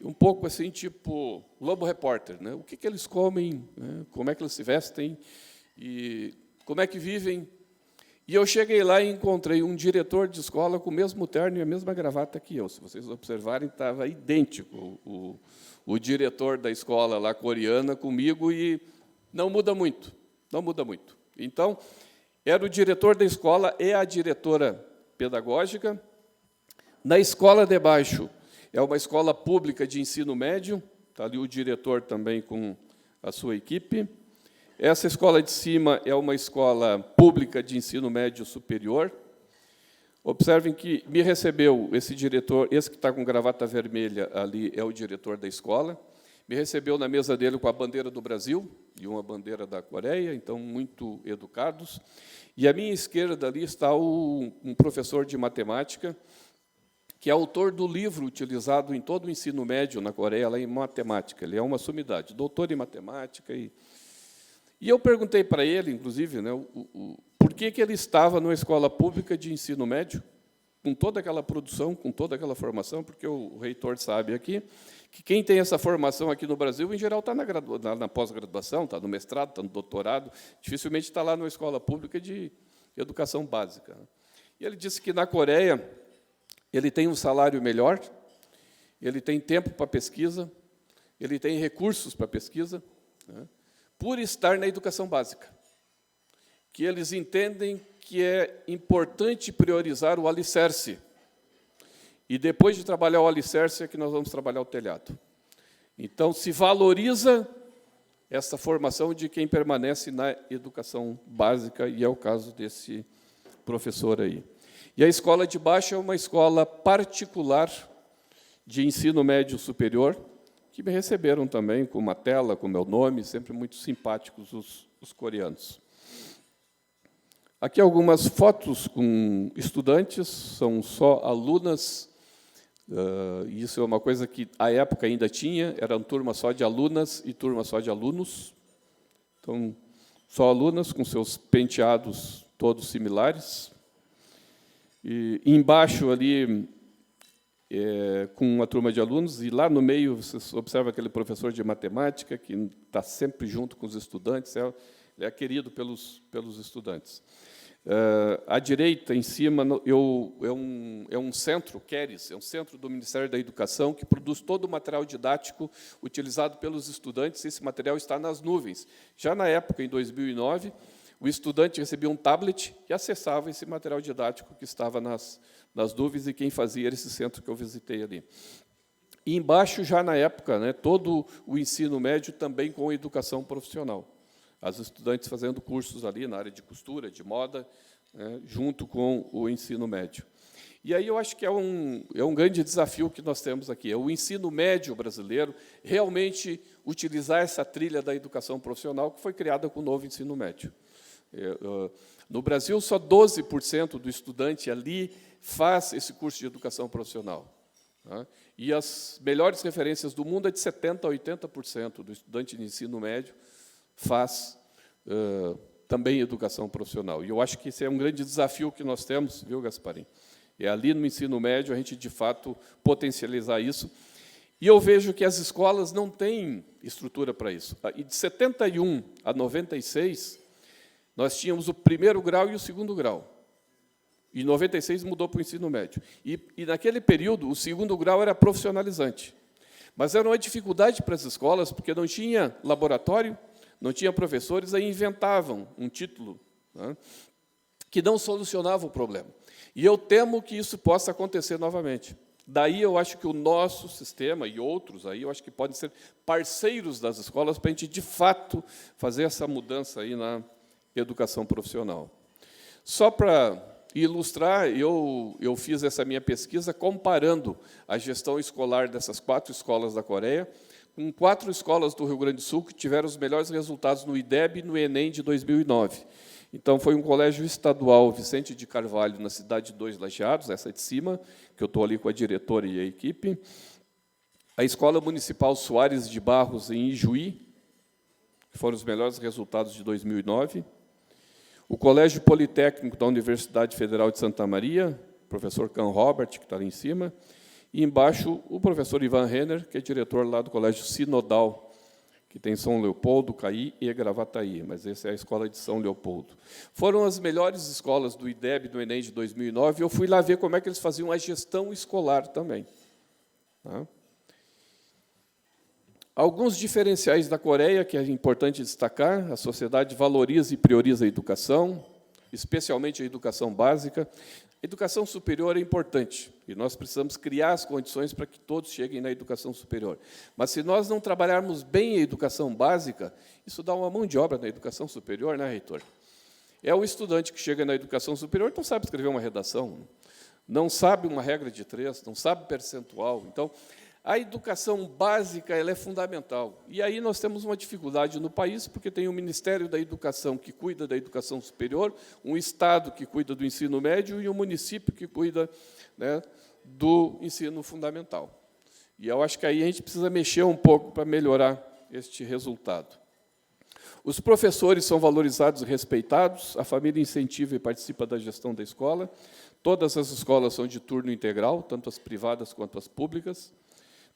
um pouco assim, tipo Globo Repórter. Né, o que eles comem, né, como é que eles se vestem, e como é que vivem. E eu cheguei lá e encontrei um diretor de escola com o mesmo terno e a mesma gravata que eu. Se vocês observarem, estava idêntico o diretor da escola lá coreana comigo, e não muda muito, não muda muito. Então, era o diretor da escola e a diretora pedagógica. Na escola de baixo, é uma escola pública de ensino médio, está ali o diretor também com a sua equipe. Essa escola de cima é uma escola pública de ensino médio superior. Observem que me recebeu esse diretor, esse que está com gravata vermelha ali é o diretor da escola. Me recebeu na mesa dele com a bandeira do Brasil e uma bandeira da Coreia, então muito educados. E à minha esquerda ali está um professor de matemática, que é autor do livro utilizado em todo o ensino médio na Coreia, lá em matemática. Ele é uma sumidade, doutor em matemática. E eu perguntei para ele, inclusive, né, por que ele estava numa escola pública de ensino médio, com toda aquela produção, com toda aquela formação, porque o reitor sabe aqui que quem tem essa formação aqui no Brasil, em geral, está na pós-graduação, está no mestrado, está no doutorado, dificilmente está lá numa escola pública de educação básica. E ele disse que, na Coreia, ele tem um salário melhor, ele tem tempo para pesquisa, ele tem recursos para pesquisa, né, por estar na educação básica, que eles entendem que é importante priorizar o alicerce, e depois de trabalhar o alicerce é que nós vamos trabalhar o telhado. Então, se valoriza essa formação de quem permanece na educação básica, e é o caso desse professor aí. E a escola de baixo é uma escola particular de ensino médio superior, que me receberam também com uma tela, com meu nome, sempre muito simpáticos os coreanos. Aqui algumas fotos com estudantes, são só alunas, isso é uma coisa que, à época, ainda tinha, era uma turma só de alunas e turma só de alunos. Então, só alunas, com seus penteados todos similares. E embaixo, ali, com uma turma de alunos, e lá no meio, vocês observam aquele professor de matemática, que está sempre junto com os estudantes, ele é querido pelos estudantes. À direita, em cima, é um centro, Keres, é um centro do Ministério da Educação, que produz todo o material didático utilizado pelos estudantes. Esse material está nas nuvens. Já na época, em 2009, o estudante recebia um tablet e acessava esse material didático que estava nas nuvens, e quem fazia era esse centro que eu visitei ali. E embaixo, já na época, né, todo o ensino médio também com educação profissional. As estudantes fazendo cursos ali na área de costura, de moda, né, junto com o ensino médio. E aí eu acho que é um grande desafio que nós temos aqui, é o ensino médio brasileiro realmente utilizar essa trilha da educação profissional que foi criada com o novo ensino médio. No Brasil, só 12% do estudante ali faz esse curso de educação profissional. Tá? E as melhores referências do mundo é de 70% a 80% do estudante de ensino médio faz também educação profissional. E eu acho que esse é um grande desafio que nós temos, viu, Gasparim? É ali no ensino médio a gente, de fato, potencializar isso. E eu vejo que as escolas não têm estrutura para isso. E de 71 a 96, nós tínhamos o primeiro grau e o segundo grau. E em 96 mudou para o ensino médio. E naquele período, o segundo grau era profissionalizante. Mas era uma dificuldade para as escolas, porque não tinha laboratório, não tinha professores, aí inventavam um título, né, que não solucionava o problema. E eu temo que isso possa acontecer novamente. Daí eu acho que o nosso sistema e outros aí, eu acho que podem ser parceiros das escolas para a gente, de fato, fazer essa mudança aí na educação profissional. Só para ilustrar, eu fiz essa minha pesquisa comparando a gestão escolar dessas 4 escolas da Coreia com 4 escolas do Rio Grande do Sul que tiveram os melhores resultados no IDEB e no Enem de 2009. Então, foi um colégio estadual, Vicente de Carvalho, na cidade de 2 Lajeados, essa de cima, que eu estou ali com a diretora e a equipe. A Escola Municipal Soares de Barros, em Ijuí, que foram os melhores resultados de 2009. O Colégio Politécnico da Universidade Federal de Santa Maria, o professor Can Robert, que está ali em cima, e embaixo o professor Ivan Renner, que é diretor lá do Colégio Sinodal, que tem São Leopoldo, Caí e Gravataí, mas essa é a escola de São Leopoldo. Foram as melhores escolas do IDEB, do Enem de 2009, e eu fui lá ver como é que eles faziam a gestão escolar também. Tá? Alguns diferenciais da Coreia, que é importante destacar: a sociedade valoriza e prioriza a educação, especialmente a educação básica. A educação superior é importante, e nós precisamos criar as condições para que todos cheguem na educação superior. Mas, se nós não trabalharmos bem a educação básica, isso dá uma mão de obra na educação superior, né, reitor? É o estudante que chega na educação superior, não sabe escrever uma redação, não sabe uma regra de 3, não sabe percentual. Então, a educação básica ela é fundamental. E aí nós temos uma dificuldade no país, porque tem o Ministério da Educação, que cuida da educação superior, um Estado que cuida do ensino médio e um município que cuida, né, do ensino fundamental. E eu acho que aí a gente precisa mexer um pouco para melhorar este resultado. Os professores são valorizados e respeitados, a família incentiva e participa da gestão da escola. Todas as escolas são de turno integral, tanto as privadas quanto as públicas.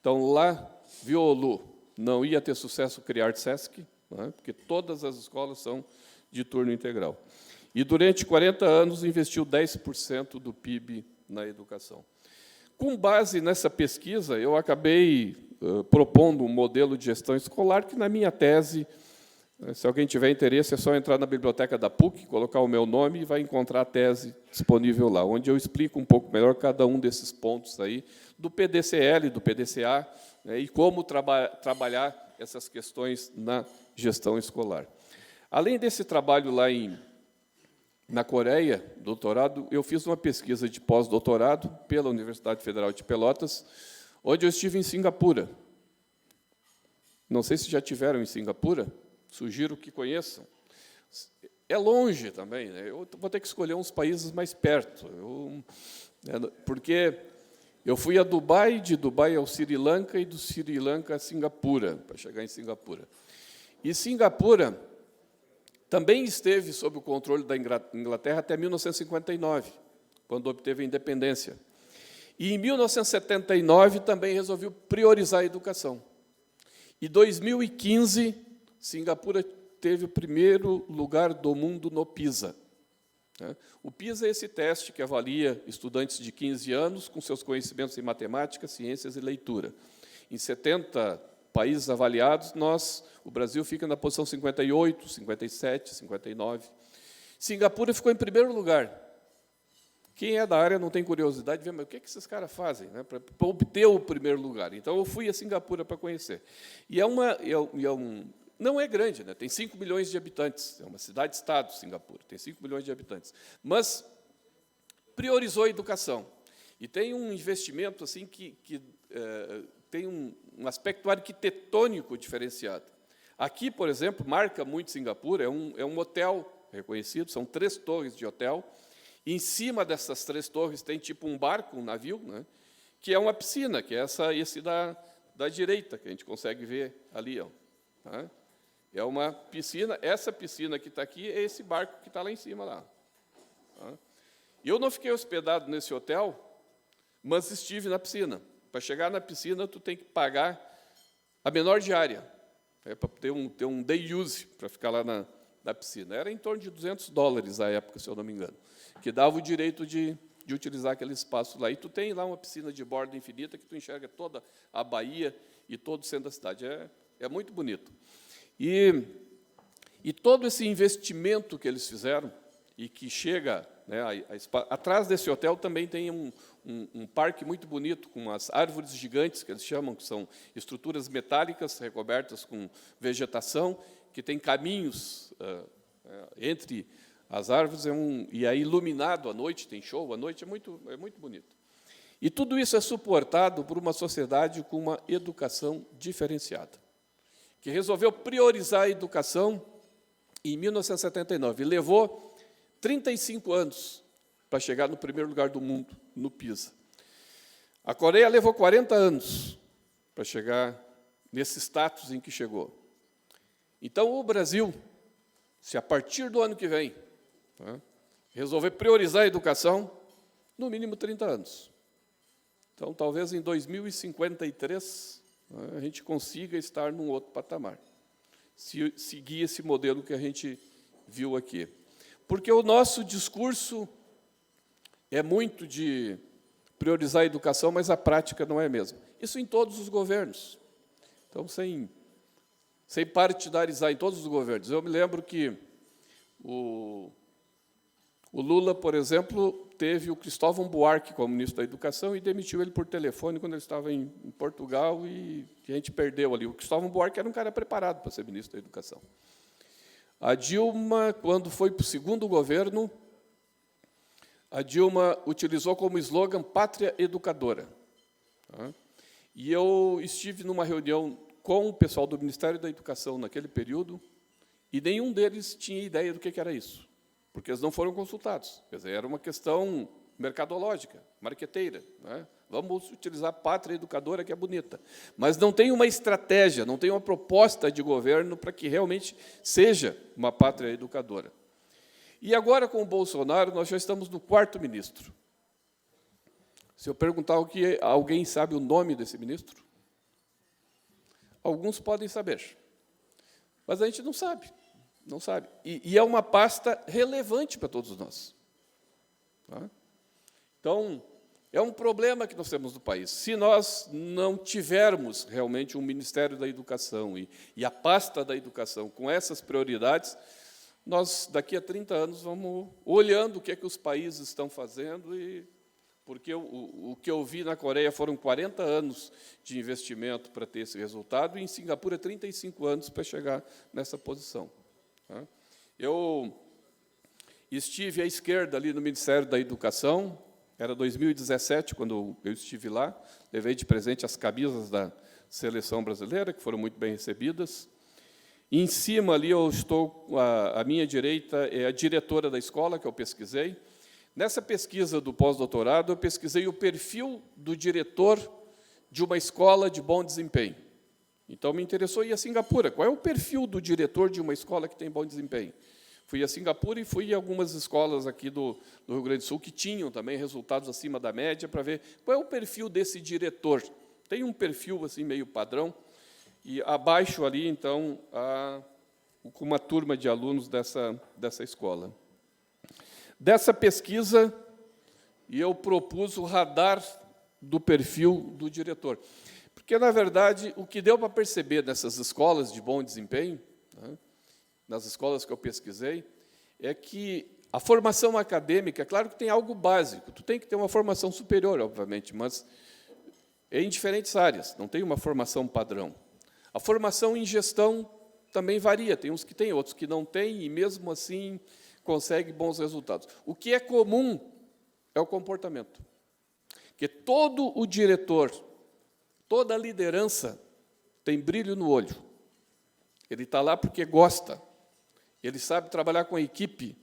Então, lá, Violu, não ia ter sucesso criar SESC, né, porque todas as escolas são de turno integral. E, durante 40 anos, investiu 10% do PIB na educação. Com base nessa pesquisa, eu acabei propondo um modelo de gestão escolar que, na minha tese, se alguém tiver interesse, é só entrar na biblioteca da PUC, colocar o meu nome e vai encontrar a tese disponível lá, onde eu explico um pouco melhor cada um desses pontos aí, do PDCL, do PDCA, né, e como trabalhar essas questões na gestão escolar. Além desse trabalho lá na Coreia, doutorado, eu fiz uma pesquisa de pós-doutorado pela Universidade Federal de Pelotas, onde eu estive em Singapura. Não sei se já tiveram em Singapura, sugiro que conheçam. É longe também, né? Eu vou ter que escolher uns países mais perto, porque eu fui a Dubai, de Dubai ao Sri Lanka e do Sri Lanka a Singapura, para chegar em Singapura. E Singapura também esteve sob o controle da Inglaterra até 1959, quando obteve a independência. E, em 1979, também resolveu priorizar a educação. Em 2015, Singapura teve o primeiro lugar do mundo no PISA. O PISA é esse teste que avalia estudantes de 15 anos com seus conhecimentos em matemática, ciências e leitura. Em 70 países avaliados, o Brasil fica na posição 58, 57, 59. Singapura ficou em primeiro lugar. Quem é da área não tem curiosidade de ver, mas o que esses caras fazem, né, para obter o primeiro lugar? Então, eu fui a Singapura para conhecer. E não é grande, né? Tem 5 milhões de habitantes, é uma cidade-estado, Singapura, tem 5 milhões de habitantes, mas priorizou a educação. E tem um investimento assim que tem um aspecto arquitetônico diferenciado. Aqui, por exemplo, marca muito Singapura, é um hotel reconhecido, são 3 torres de hotel. Em cima dessas 3 torres tem tipo um barco, um navio, né, que é uma piscina, que é esse da direita, que a gente consegue ver ali. Ó, tá? É uma piscina, essa piscina que está aqui é esse barco que está lá em cima. Lá, tá? Eu não fiquei hospedado nesse hotel, mas estive na piscina. Para chegar na piscina, tu tem que pagar a menor diária, para ter um day use, para ficar lá na piscina. Era em torno de $200 à época, se eu não me engano, que dava o direito de utilizar aquele espaço lá. E tu tem lá uma piscina de borda infinita que tu enxerga toda a Bahia e todo o centro da cidade. É muito bonito. E todo esse investimento que eles fizeram e que chega, né, atrás desse hotel também tem um parque muito bonito, com as árvores gigantes, que eles chamam, que são estruturas metálicas recobertas com vegetação, que tem caminhos entre as árvores, e é iluminado à noite, tem show à noite, é muito bonito. E tudo isso é suportado por uma sociedade com uma educação diferenciada, que resolveu priorizar a educação em 1979, e levou 35 anos para chegar no primeiro lugar do mundo, no PISA. A Coreia levou 40 anos para chegar nesse status em que chegou. Então, o Brasil, se a partir do ano que vem, tá, resolver priorizar a educação, no mínimo 30 anos. Então, talvez em 2053, a gente consiga estar num outro patamar, se seguir esse modelo que a gente viu aqui. Porque o nosso discurso é muito de priorizar a educação, mas a prática não é mesmo. Isso em todos os governos. Então, sem partidarizar em todos os governos. Eu me lembro que o Lula, por exemplo, teve o Cristóvão Buarque como ministro da Educação e demitiu ele por telefone quando ele estava em Portugal, e a gente perdeu ali. O Cristóvão Buarque era um cara preparado para ser ministro da Educação. A Dilma, quando foi para o segundo governo, a Dilma utilizou como slogan Pátria Educadora. Tá? E eu estive numa reunião com o pessoal do Ministério da Educação naquele período, e nenhum deles tinha ideia do que era isso, porque eles não foram consultados. Quer dizer, era uma questão mercadológica, marqueteira, né? Vamos utilizar a Pátria Educadora, que é bonita. Mas não tem uma estratégia, não tem uma proposta de governo para que realmente seja uma Pátria Educadora. E agora, com o Bolsonaro, nós já estamos no 4º ministro. Se eu perguntar o que alguém sabe o nome desse ministro, alguns podem saber, mas a gente não sabe. Não sabe. E é uma pasta relevante para todos nós. Tá? Então, é um problema que nós temos no país. Se nós não tivermos realmente um Ministério da Educação e a pasta da educação com essas prioridades, nós, daqui a 30 anos, vamos olhando o que os países estão fazendo, porque o que eu vi na Coreia foram 40 anos de investimento para ter esse resultado, e em Singapura, 35 anos para chegar nessa posição. Eu estive à esquerda ali no Ministério da Educação, era 2017, quando eu estive lá, levei de presente as camisas da seleção brasileira, que foram muito bem recebidas. E em cima ali eu estou, à minha direita é a diretora da escola, que eu pesquisei. Nessa pesquisa do pós-doutorado, eu pesquisei o perfil do diretor de uma escola de bom desempenho. Então, me interessou ir a Singapura. Qual é o perfil do diretor de uma escola que tem bom desempenho? Fui a Singapura e fui a algumas escolas aqui do Rio Grande do Sul que tinham também resultados acima da média, para ver qual é o perfil desse diretor. Tem um perfil assim meio padrão, e abaixo ali, então, com uma turma de alunos dessa escola. Dessa pesquisa, eu propus o radar do perfil do diretor. Porque, na verdade, o que deu para perceber nessas escolas de bom desempenho, né, nas escolas que eu pesquisei, é que a formação acadêmica, é claro que tem algo básico, tu tem que ter uma formação superior, obviamente, mas é em diferentes áreas, não tem uma formação padrão. A formação em gestão também varia, tem uns que têm, outros que não têm, e mesmo assim consegue bons resultados. O que é comum é o comportamento. Porque todo o diretor, toda a liderança tem brilho no olho. Ele está lá porque gosta. Ele sabe trabalhar com a equipe.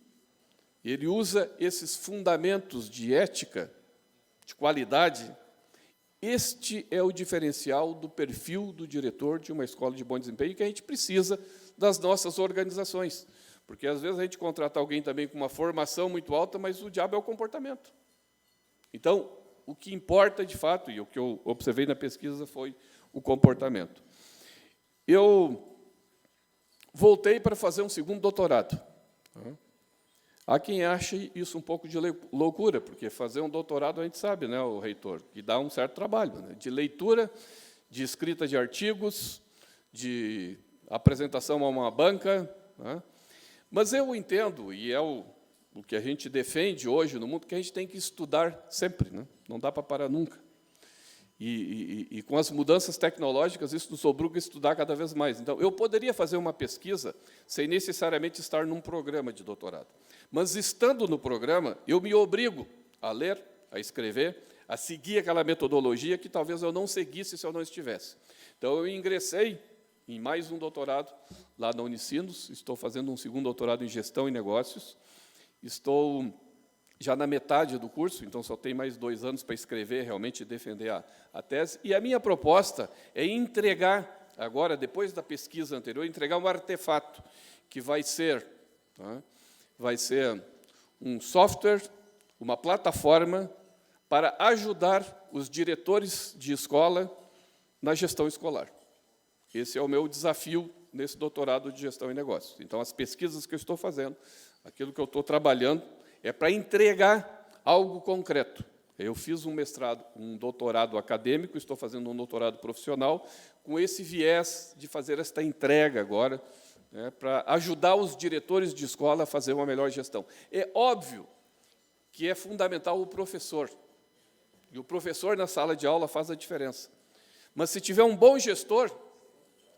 Ele usa esses fundamentos de ética, de qualidade, Este é o diferencial do perfil do diretor de uma escola de bom desempenho que a gente precisa das nossas organizações. Porque, às vezes, a gente contrata alguém também com uma formação muito alta, mas o diabo é o comportamento. Então, o que importa, de fato, e o que eu observei na pesquisa, foi o comportamento. Eu voltei para fazer um segundo doutorado. Há quem ache isso um pouco de loucura, porque fazer um doutorado, a gente sabe, né, o reitor, que dá um certo trabalho, né, de leitura, de escrita de artigos, de apresentação a uma banca, né. Mas eu entendo, e é o que a gente defende hoje no mundo, que a gente tem que estudar sempre, né? Não dá para parar nunca. E com as mudanças tecnológicas, isso nos obriga a estudar cada vez mais. Então, eu poderia fazer uma pesquisa sem necessariamente estar num programa de doutorado. Mas, estando no programa, eu me obrigo a ler, a escrever, a seguir aquela metodologia que talvez eu não seguisse se eu não estivesse. Então, eu ingressei em mais um doutorado lá na Unicinos, estou fazendo um segundo doutorado em Gestão e Negócios, estou já na metade do curso, então só tem mais 2 anos para escrever, realmente defender a tese, e a minha proposta é entregar, agora, depois da pesquisa anterior, entregar um artefato, que vai ser um software, uma plataforma, para ajudar os diretores de escola na gestão escolar. Esse é o meu desafio nesse doutorado de Gestão e Negócios. Então, as pesquisas que eu estou fazendo, aquilo que eu estou trabalhando, é para entregar algo concreto. Eu fiz um doutorado acadêmico, estou fazendo um doutorado profissional, com esse viés de fazer esta entrega agora, né, para ajudar os diretores de escola a fazer uma melhor gestão. É óbvio que é fundamental o professor, e o professor na sala de aula faz a diferença. Mas, se tiver um bom gestor,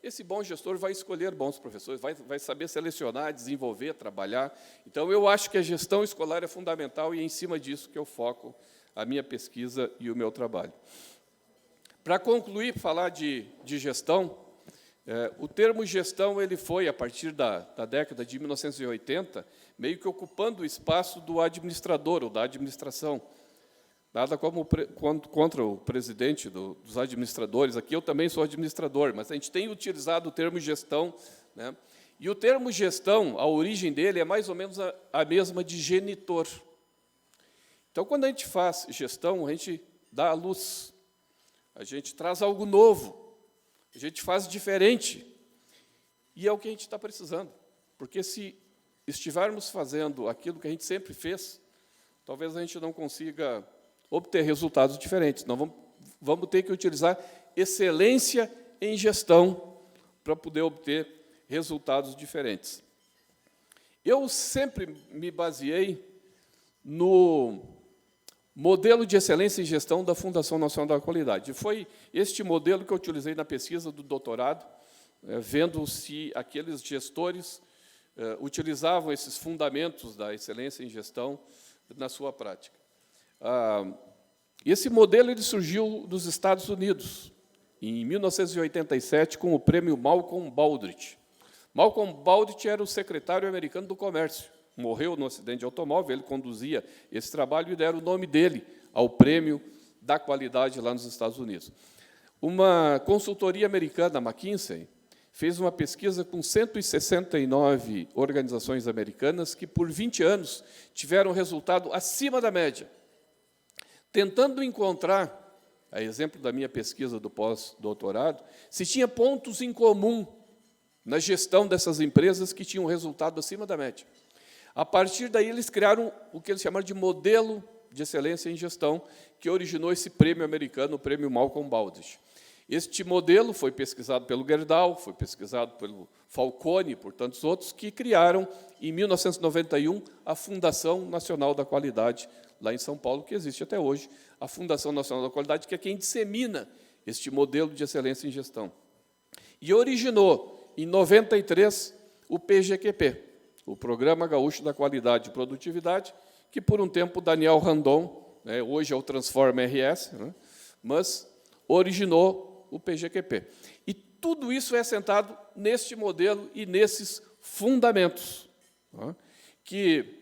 esse bom gestor vai escolher bons professores, vai saber selecionar, desenvolver, trabalhar. Então, eu acho que a gestão escolar é fundamental e é em cima disso que eu foco a minha pesquisa e o meu trabalho. Para concluir, falar de gestão, o termo gestão ele foi, a partir da década de 1980, meio que ocupando o espaço do administrador ou da administração. Nada como contra o presidente dos administradores. Aqui eu também sou administrador, mas a gente tem utilizado o termo gestão, né? E o termo gestão, a origem dele é mais ou menos a mesma de genitor. Então, quando a gente faz gestão, a gente dá à luz, a gente traz algo novo, a gente faz diferente. E é o que a gente está precisando. Porque, se estivermos fazendo aquilo que a gente sempre fez, talvez a gente não consiga obter resultados diferentes. Nós vamos ter que utilizar excelência em gestão para poder obter resultados diferentes. Eu sempre me baseei no modelo de excelência em gestão da Fundação Nacional da Qualidade. Foi este modelo que eu utilizei na pesquisa do doutorado, vendo se aqueles gestores utilizavam esses fundamentos da excelência em gestão na sua prática. Esse modelo ele surgiu dos Estados Unidos, em 1987, com o prêmio Malcolm Baldrige. Malcolm Baldrige era o secretário americano do Comércio. Morreu no acidente de automóvel, ele conduzia esse trabalho e deram o nome dele ao prêmio da qualidade lá nos Estados Unidos. Uma consultoria americana, a McKinsey, fez uma pesquisa com 169 organizações americanas que, por 20 anos, tiveram resultado acima da média, tentando encontrar, a exemplo da minha pesquisa do pós-doutorado, se tinha pontos em comum na gestão dessas empresas que tinham resultado acima da média. A partir daí, eles criaram o que eles chamaram de modelo de excelência em gestão, que originou esse prêmio americano, o prêmio Malcolm Baldrige. Este modelo foi pesquisado pelo Gerdau, foi pesquisado pelo Falcone e por tantos outros, que criaram, em 1991, a Fundação Nacional da Qualidade, lá em São Paulo, que existe até hoje, a Fundação Nacional da Qualidade, que é quem dissemina este modelo de excelência em gestão. E originou, em 93, o PGQP, o Programa Gaúcho da Qualidade e Produtividade, que, por um tempo, Daniel Randon, hoje é o Transforma RS, mas originou o PGQP. E tudo isso é assentado neste modelo e nesses fundamentos, que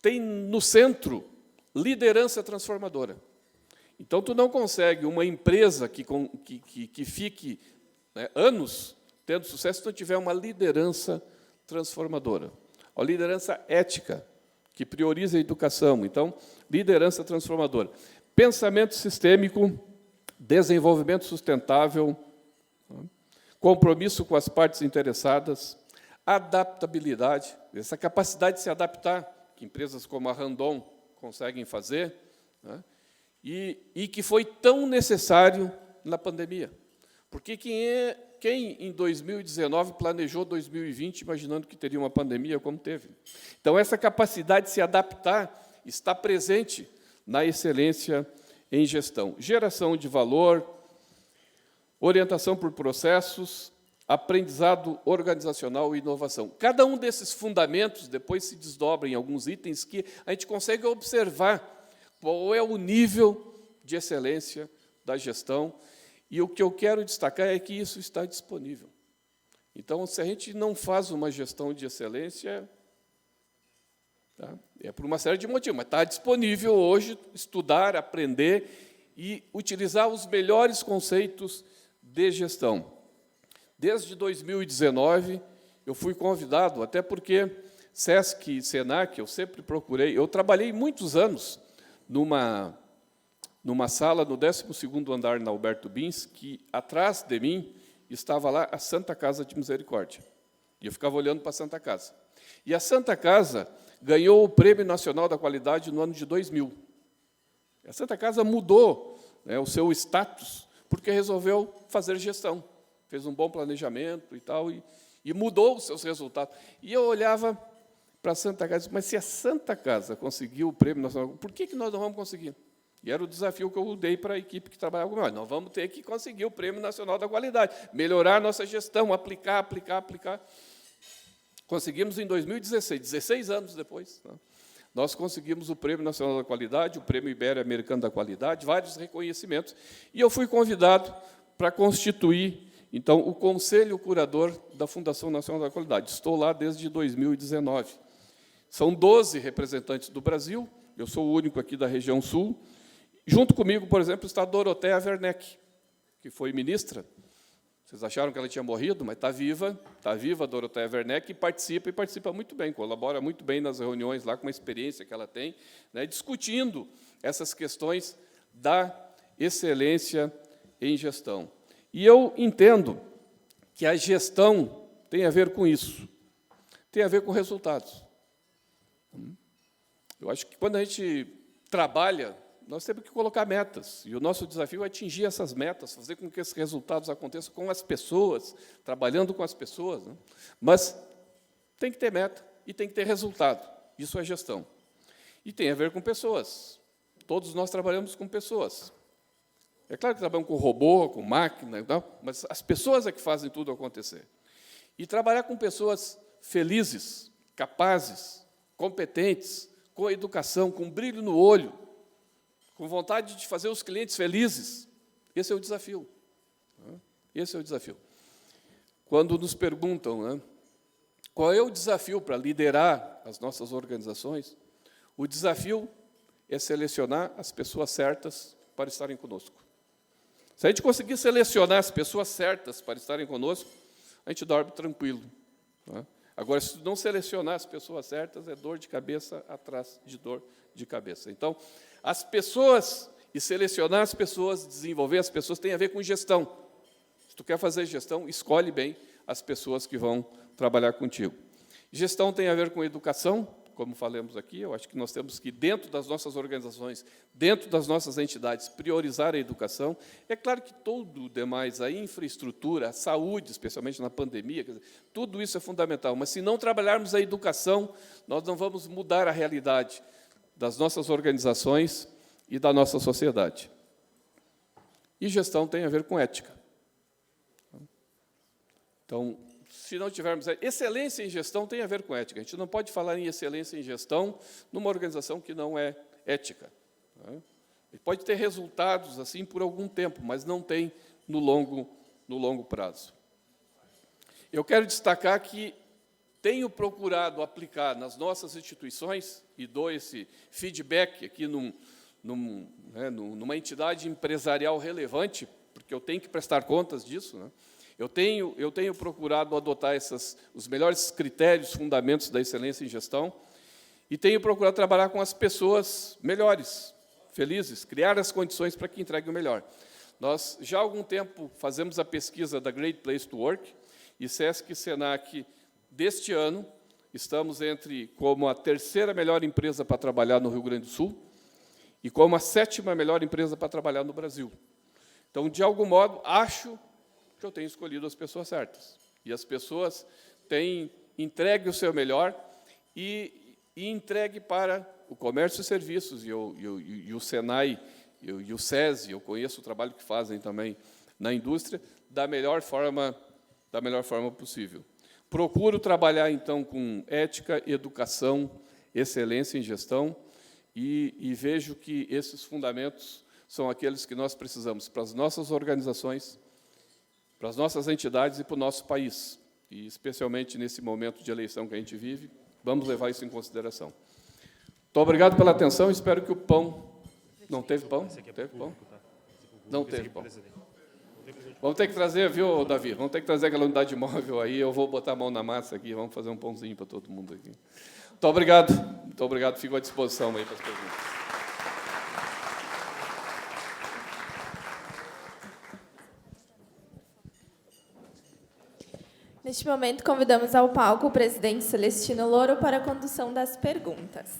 tem no centro liderança transformadora. Então, tu não consegue uma empresa que fique, né, anos tendo sucesso se não tiver uma liderança transformadora. A liderança ética, que prioriza a educação. Então, liderança transformadora. Pensamento sistêmico, desenvolvimento sustentável, compromisso com as partes interessadas, adaptabilidade, essa capacidade de se adaptar, que empresas como a Randon conseguem fazer, né? E que foi tão necessário na pandemia. Porque quem em 2019 planejou 2020 imaginando que teria uma pandemia como teve? Então, essa capacidade de se adaptar está presente na excelência em gestão. Geração de valor, orientação por processos, aprendizado organizacional e inovação. Cada um desses fundamentos depois se desdobra em alguns itens que a gente consegue observar qual é o nível de excelência da gestão. E o que eu quero destacar é que isso está disponível. Então, se a gente não faz uma gestão de excelência, tá, é por uma série de motivos, mas está disponível hoje estudar, aprender e utilizar os melhores conceitos de gestão. Desde 2019, eu fui convidado, até porque SESC e SENAC, eu sempre procurei, eu trabalhei muitos anos numa sala no 12º andar na Alberto Bins, que atrás de mim estava lá a Santa Casa de Misericórdia. E eu ficava olhando para a Santa Casa. E a Santa Casa ganhou o Prêmio Nacional da Qualidade no ano de 2000. A Santa Casa mudou, né, o seu status, porque resolveu fazer gestão. Fez um bom planejamento e tal, e mudou os seus resultados. E eu olhava para a Santa Casa e disse, mas se a Santa Casa conseguiu o Prêmio Nacional, por que nós não vamos conseguir? E era o desafio que eu dei para a equipe que trabalhava comigo. Nós vamos ter que conseguir o Prêmio Nacional da Qualidade, melhorar a nossa gestão, aplicar. Conseguimos em 2016, 16 anos depois, né? Nós conseguimos o Prêmio Nacional da Qualidade, o Prêmio Ibero-Americano da Qualidade, vários reconhecimentos, e eu fui convidado para constituir, então, o Conselho Curador da Fundação Nacional da Qualidade. Estou lá desde 2019. São 12 representantes do Brasil, eu sou o único aqui da região sul. Junto comigo, por exemplo, está a Dorothea Werneck, que foi ministra. Vocês acharam que ela tinha morrido, mas está viva a Dorothea Werneck, e participa muito bem, colabora muito bem nas reuniões lá, com a experiência que ela tem, né, discutindo essas questões da excelência em gestão. E eu entendo que a gestão tem a ver com isso, tem a ver com resultados. Eu acho que quando a gente trabalha, nós temos que colocar metas, e o nosso desafio é atingir essas metas, fazer com que esses resultados aconteçam com as pessoas, trabalhando com as pessoas, né? Mas tem que ter meta e tem que ter resultado. Isso é gestão. E tem a ver com pessoas. Todos nós trabalhamos com pessoas. É claro que trabalhamos com robô, com máquina, mas as pessoas é que fazem tudo acontecer. E trabalhar com pessoas felizes, capazes, competentes, com educação, com brilho no olho, com vontade de fazer os clientes felizes, esse é o desafio. Esse é o desafio. Quando nos perguntam, né, qual é o desafio para liderar as nossas organizações, o desafio é selecionar as pessoas certas para estarem conosco. Se a gente conseguir selecionar as pessoas certas para estarem conosco, a gente dorme tranquilo, né? Agora, se não selecionar as pessoas certas, é dor de cabeça atrás de dor de cabeça. Então, as pessoas, e selecionar as pessoas, desenvolver as pessoas, tem a ver com gestão. Se tu quer fazer gestão, escolhe bem as pessoas que vão trabalhar contigo. Gestão tem a ver com educação, como falamos aqui. Eu acho que nós temos que, dentro das nossas organizações, dentro das nossas entidades, priorizar a educação. É claro que todo o demais, a infraestrutura, a saúde, especialmente na pandemia, quer dizer, tudo isso é fundamental. Mas, se não trabalharmos a educação, nós não vamos mudar a realidade das nossas organizações e da nossa sociedade. E gestão tem a ver com ética. Então, se não tivermos... Excelência em gestão tem a ver com ética. A gente não pode falar em excelência em gestão numa organização que não é ética. Ele pode ter resultados assim por algum tempo, mas não tem no longo prazo. Eu quero destacar que tenho procurado aplicar nas nossas instituições, e dou esse feedback aqui numa entidade empresarial relevante, porque eu tenho que prestar contas disso, né? Eu tenho procurado adotar os melhores critérios, fundamentos da excelência em gestão, e tenho procurado trabalhar com as pessoas melhores, felizes, criar as condições para que entreguem o melhor. Nós, já há algum tempo, fazemos a pesquisa da Great Place to Work, e SESC e SENAC, deste ano, estamos como a 3ª melhor empresa para trabalhar no Rio Grande do Sul e como a 7ª melhor empresa para trabalhar no Brasil. Então, de algum modo, acho que eu tenho escolhido as pessoas certas. E as pessoas têm entregue o seu melhor e entregue para o comércio e serviços, e o SENAI e o SESI, eu conheço o trabalho que fazem também na indústria, da melhor forma possível. Procuro trabalhar, então, com ética, educação, excelência em gestão, e vejo que esses fundamentos são aqueles que nós precisamos para as nossas organizações, para as nossas entidades e para o nosso país. E, especialmente nesse momento de eleição que a gente vive, vamos levar isso em consideração. Muito obrigado pela atenção, espero que o pão... Não teve pão? Teve pão? Não teve pão. Vamos ter que trazer, viu, Davi? Vamos ter que trazer aquela unidade móvel aí, eu vou botar a mão na massa aqui, vamos fazer um pãozinho para todo mundo aqui. Muito obrigado, fico à disposição aí para as perguntas. Neste momento, convidamos ao palco o presidente Celestino Louro para a condução das perguntas.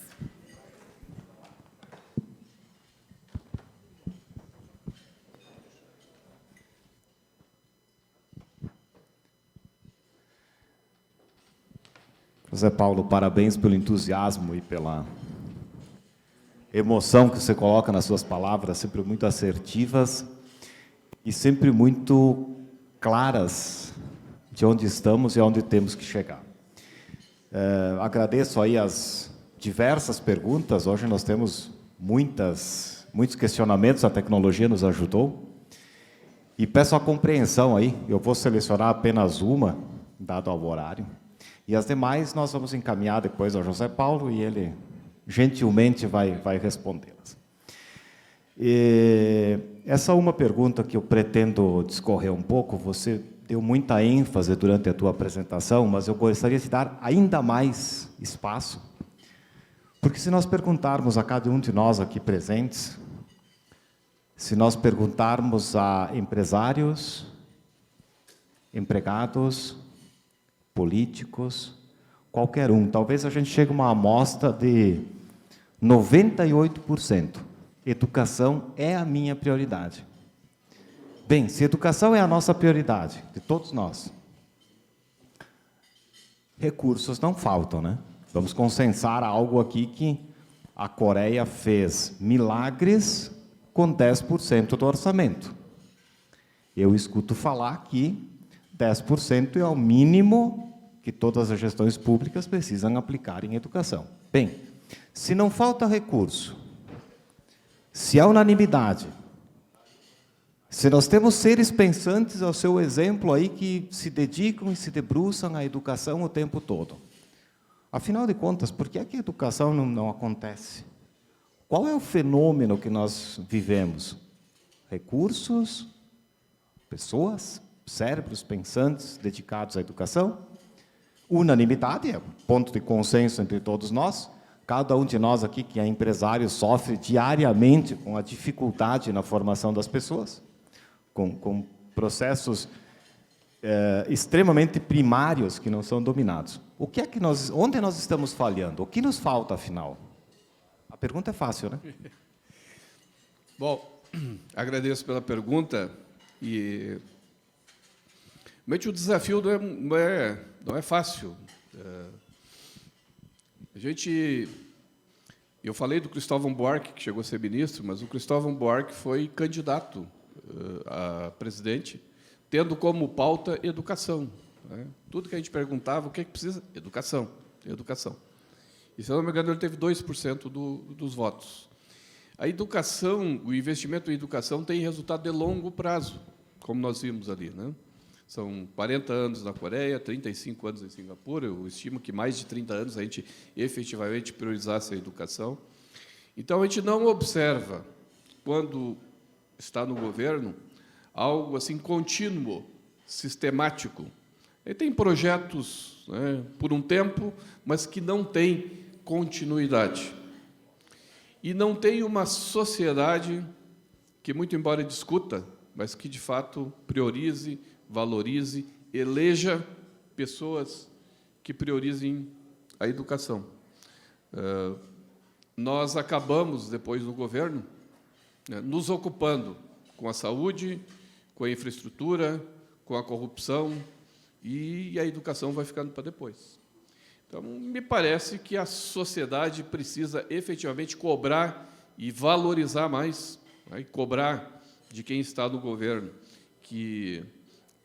José Paulo, parabéns pelo entusiasmo e pela emoção que você coloca nas suas palavras, sempre muito assertivas e sempre muito claras de onde estamos e aonde temos que chegar. Agradeço aí as diversas perguntas. Hoje nós temos muitos questionamentos, a tecnologia nos ajudou. E peço a compreensão aí, eu vou selecionar apenas uma, dado ao horário. E as demais nós vamos encaminhar depois ao José Paulo e ele gentilmente vai respondê-las. Essa uma pergunta que eu pretendo discorrer um pouco, você deu muita ênfase durante a tua apresentação, mas eu gostaria de dar ainda mais espaço, porque se nós perguntarmos a cada um de nós aqui presentes, se nós perguntarmos a empresários, empregados, políticos, qualquer um, talvez a gente chegue a uma amostra de 98%. Educação é a minha prioridade. Bem, se educação é a nossa prioridade, de todos nós, recursos não faltam, né? Vamos consensar algo aqui que a Coreia fez milagres com 10% do orçamento. Eu escuto falar que 10% é o mínimo que todas as gestões públicas precisam aplicar em educação. Bem, se não falta recurso, se há unanimidade, se nós temos seres pensantes, ao seu exemplo aí, que se dedicam e se debruçam à educação o tempo todo. Afinal de contas, por que é que a educação não acontece? Qual é o fenômeno que nós vivemos? Recursos, pessoas, cérebros pensantes dedicados à educação? Unanimidade, é ponto de consenso entre todos nós. Cada um de nós aqui que é empresário sofre diariamente com a dificuldade na formação das pessoas, com processos extremamente primários que não são dominados. Onde nós estamos falhando? O que nos falta, afinal? A pergunta é fácil, né? Bom, agradeço pela pergunta e realmente o desafio não é fácil. Eu falei do Cristóvão Buarque, que chegou a ser ministro, mas o Cristóvão Buarque foi candidato a presidente, tendo como pauta educação. Né? Tudo que a gente perguntava, o que é que precisa? Educação, educação. E, se eu não me engano, ele teve 2% dos votos. A educação, o investimento em educação tem resultado de longo prazo, como nós vimos ali, né? São 40 anos na Coreia, 35 anos em Singapura. Eu estimo que mais de 30 anos a gente efetivamente priorizasse a educação. Então, a gente não observa, quando está no governo, algo assim contínuo, sistemático. Ele tem projetos, né, por um tempo, mas que não tem continuidade. E não tem uma sociedade que, muito embora discuta, mas que, de fato, priorize, valorize, eleja pessoas que priorizem a educação. Nós acabamos, depois do governo, né, nos ocupando com a saúde, com a infraestrutura, com a corrupção, e a educação vai ficando para depois. Então, me parece que a sociedade precisa efetivamente cobrar e valorizar mais, né, e cobrar de quem está no governo que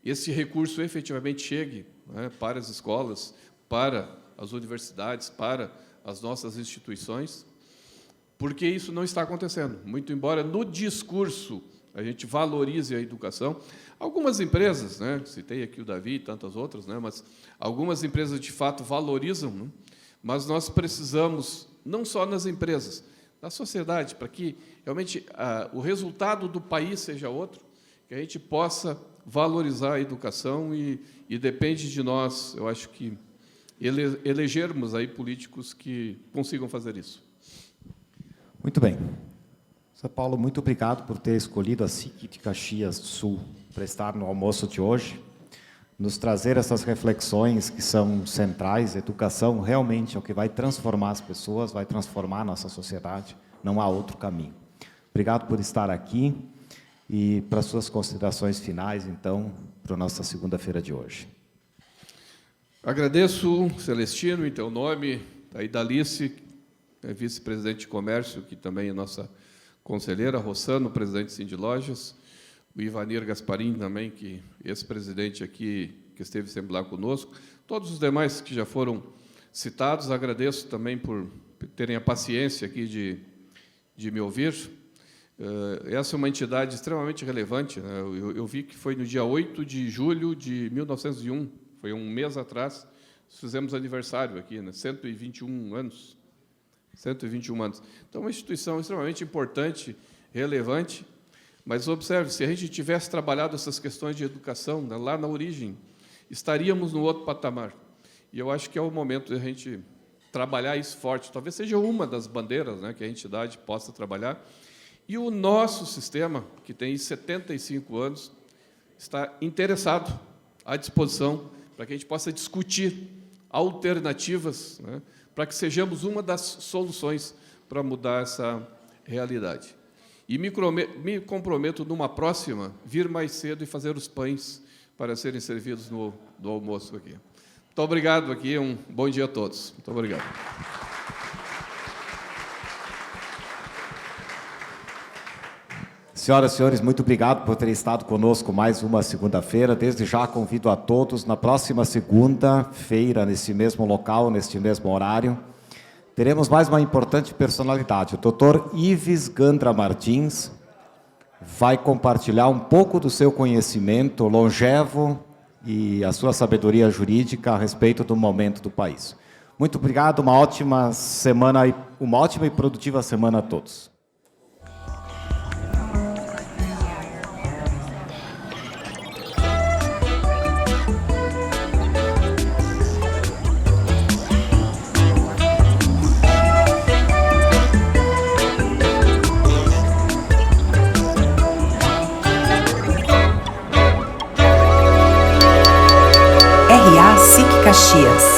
esse recurso efetivamente chegue, né, para as escolas, para as universidades, para as nossas instituições, porque isso não está acontecendo. Muito embora no discurso a gente valorize a educação, algumas empresas, né, citei aqui o Davi e tantas outras, né, mas algumas empresas de fato valorizam, né, mas nós precisamos, não só nas empresas, na sociedade, para que realmente o resultado do país seja outro, que a gente possa valorizar a educação e depende de nós, eu acho que elegermos aí políticos que consigam fazer isso. Muito bem. Sr. Paulo, muito obrigado por ter escolhido a SIC de Caxias do Sul para estar no almoço de hoje, nos trazer essas reflexões que são centrais. A educação realmente é o que vai transformar as pessoas, vai transformar a nossa sociedade, não há outro caminho. Obrigado por estar aqui e para suas considerações finais, então, para a nossa segunda-feira de hoje. Agradeço, Celestino, em teu nome, a Idalice, vice-presidente de comércio, que também é nossa conselheira, Rossano, presidente de Cindy Lojas, o Ivanir Gasparim também, que ex-presidente aqui, que esteve sempre lá conosco, todos os demais que já foram citados, agradeço também por terem a paciência aqui de me ouvir. Essa é uma entidade extremamente relevante, né? Eu vi que foi no dia 8 de julho de 1901, foi um mês atrás, fizemos aniversário aqui, né? 121 anos. 121 anos. Então, é uma instituição extremamente importante, relevante, mas observe, se a gente tivesse trabalhado essas questões de educação, né, lá na origem, estaríamos no outro patamar. E eu acho que é o momento de a gente trabalhar isso forte. Talvez seja uma das bandeiras, né, que a entidade possa trabalhar. E o nosso sistema, que tem 75 anos, está interessado, à disposição, para que a gente possa discutir alternativas, né, para que sejamos uma das soluções para mudar essa realidade. E me comprometo, numa próxima, vir mais cedo e fazer os pães para serem servidos no almoço aqui. Muito obrigado aqui, um bom dia a todos. Muito obrigado. Senhoras e senhores, muito obrigado por terem estado conosco mais uma segunda-feira. Desde já convido a todos, na próxima segunda-feira, nesse mesmo local, neste mesmo horário, teremos mais uma importante personalidade. O Dr. Ives Gandra Martins vai compartilhar um pouco do seu conhecimento longevo e a sua sabedoria jurídica a respeito do momento do país. Muito obrigado, uma ótima semana, uma ótima e produtiva semana a todos. SIC Caxias.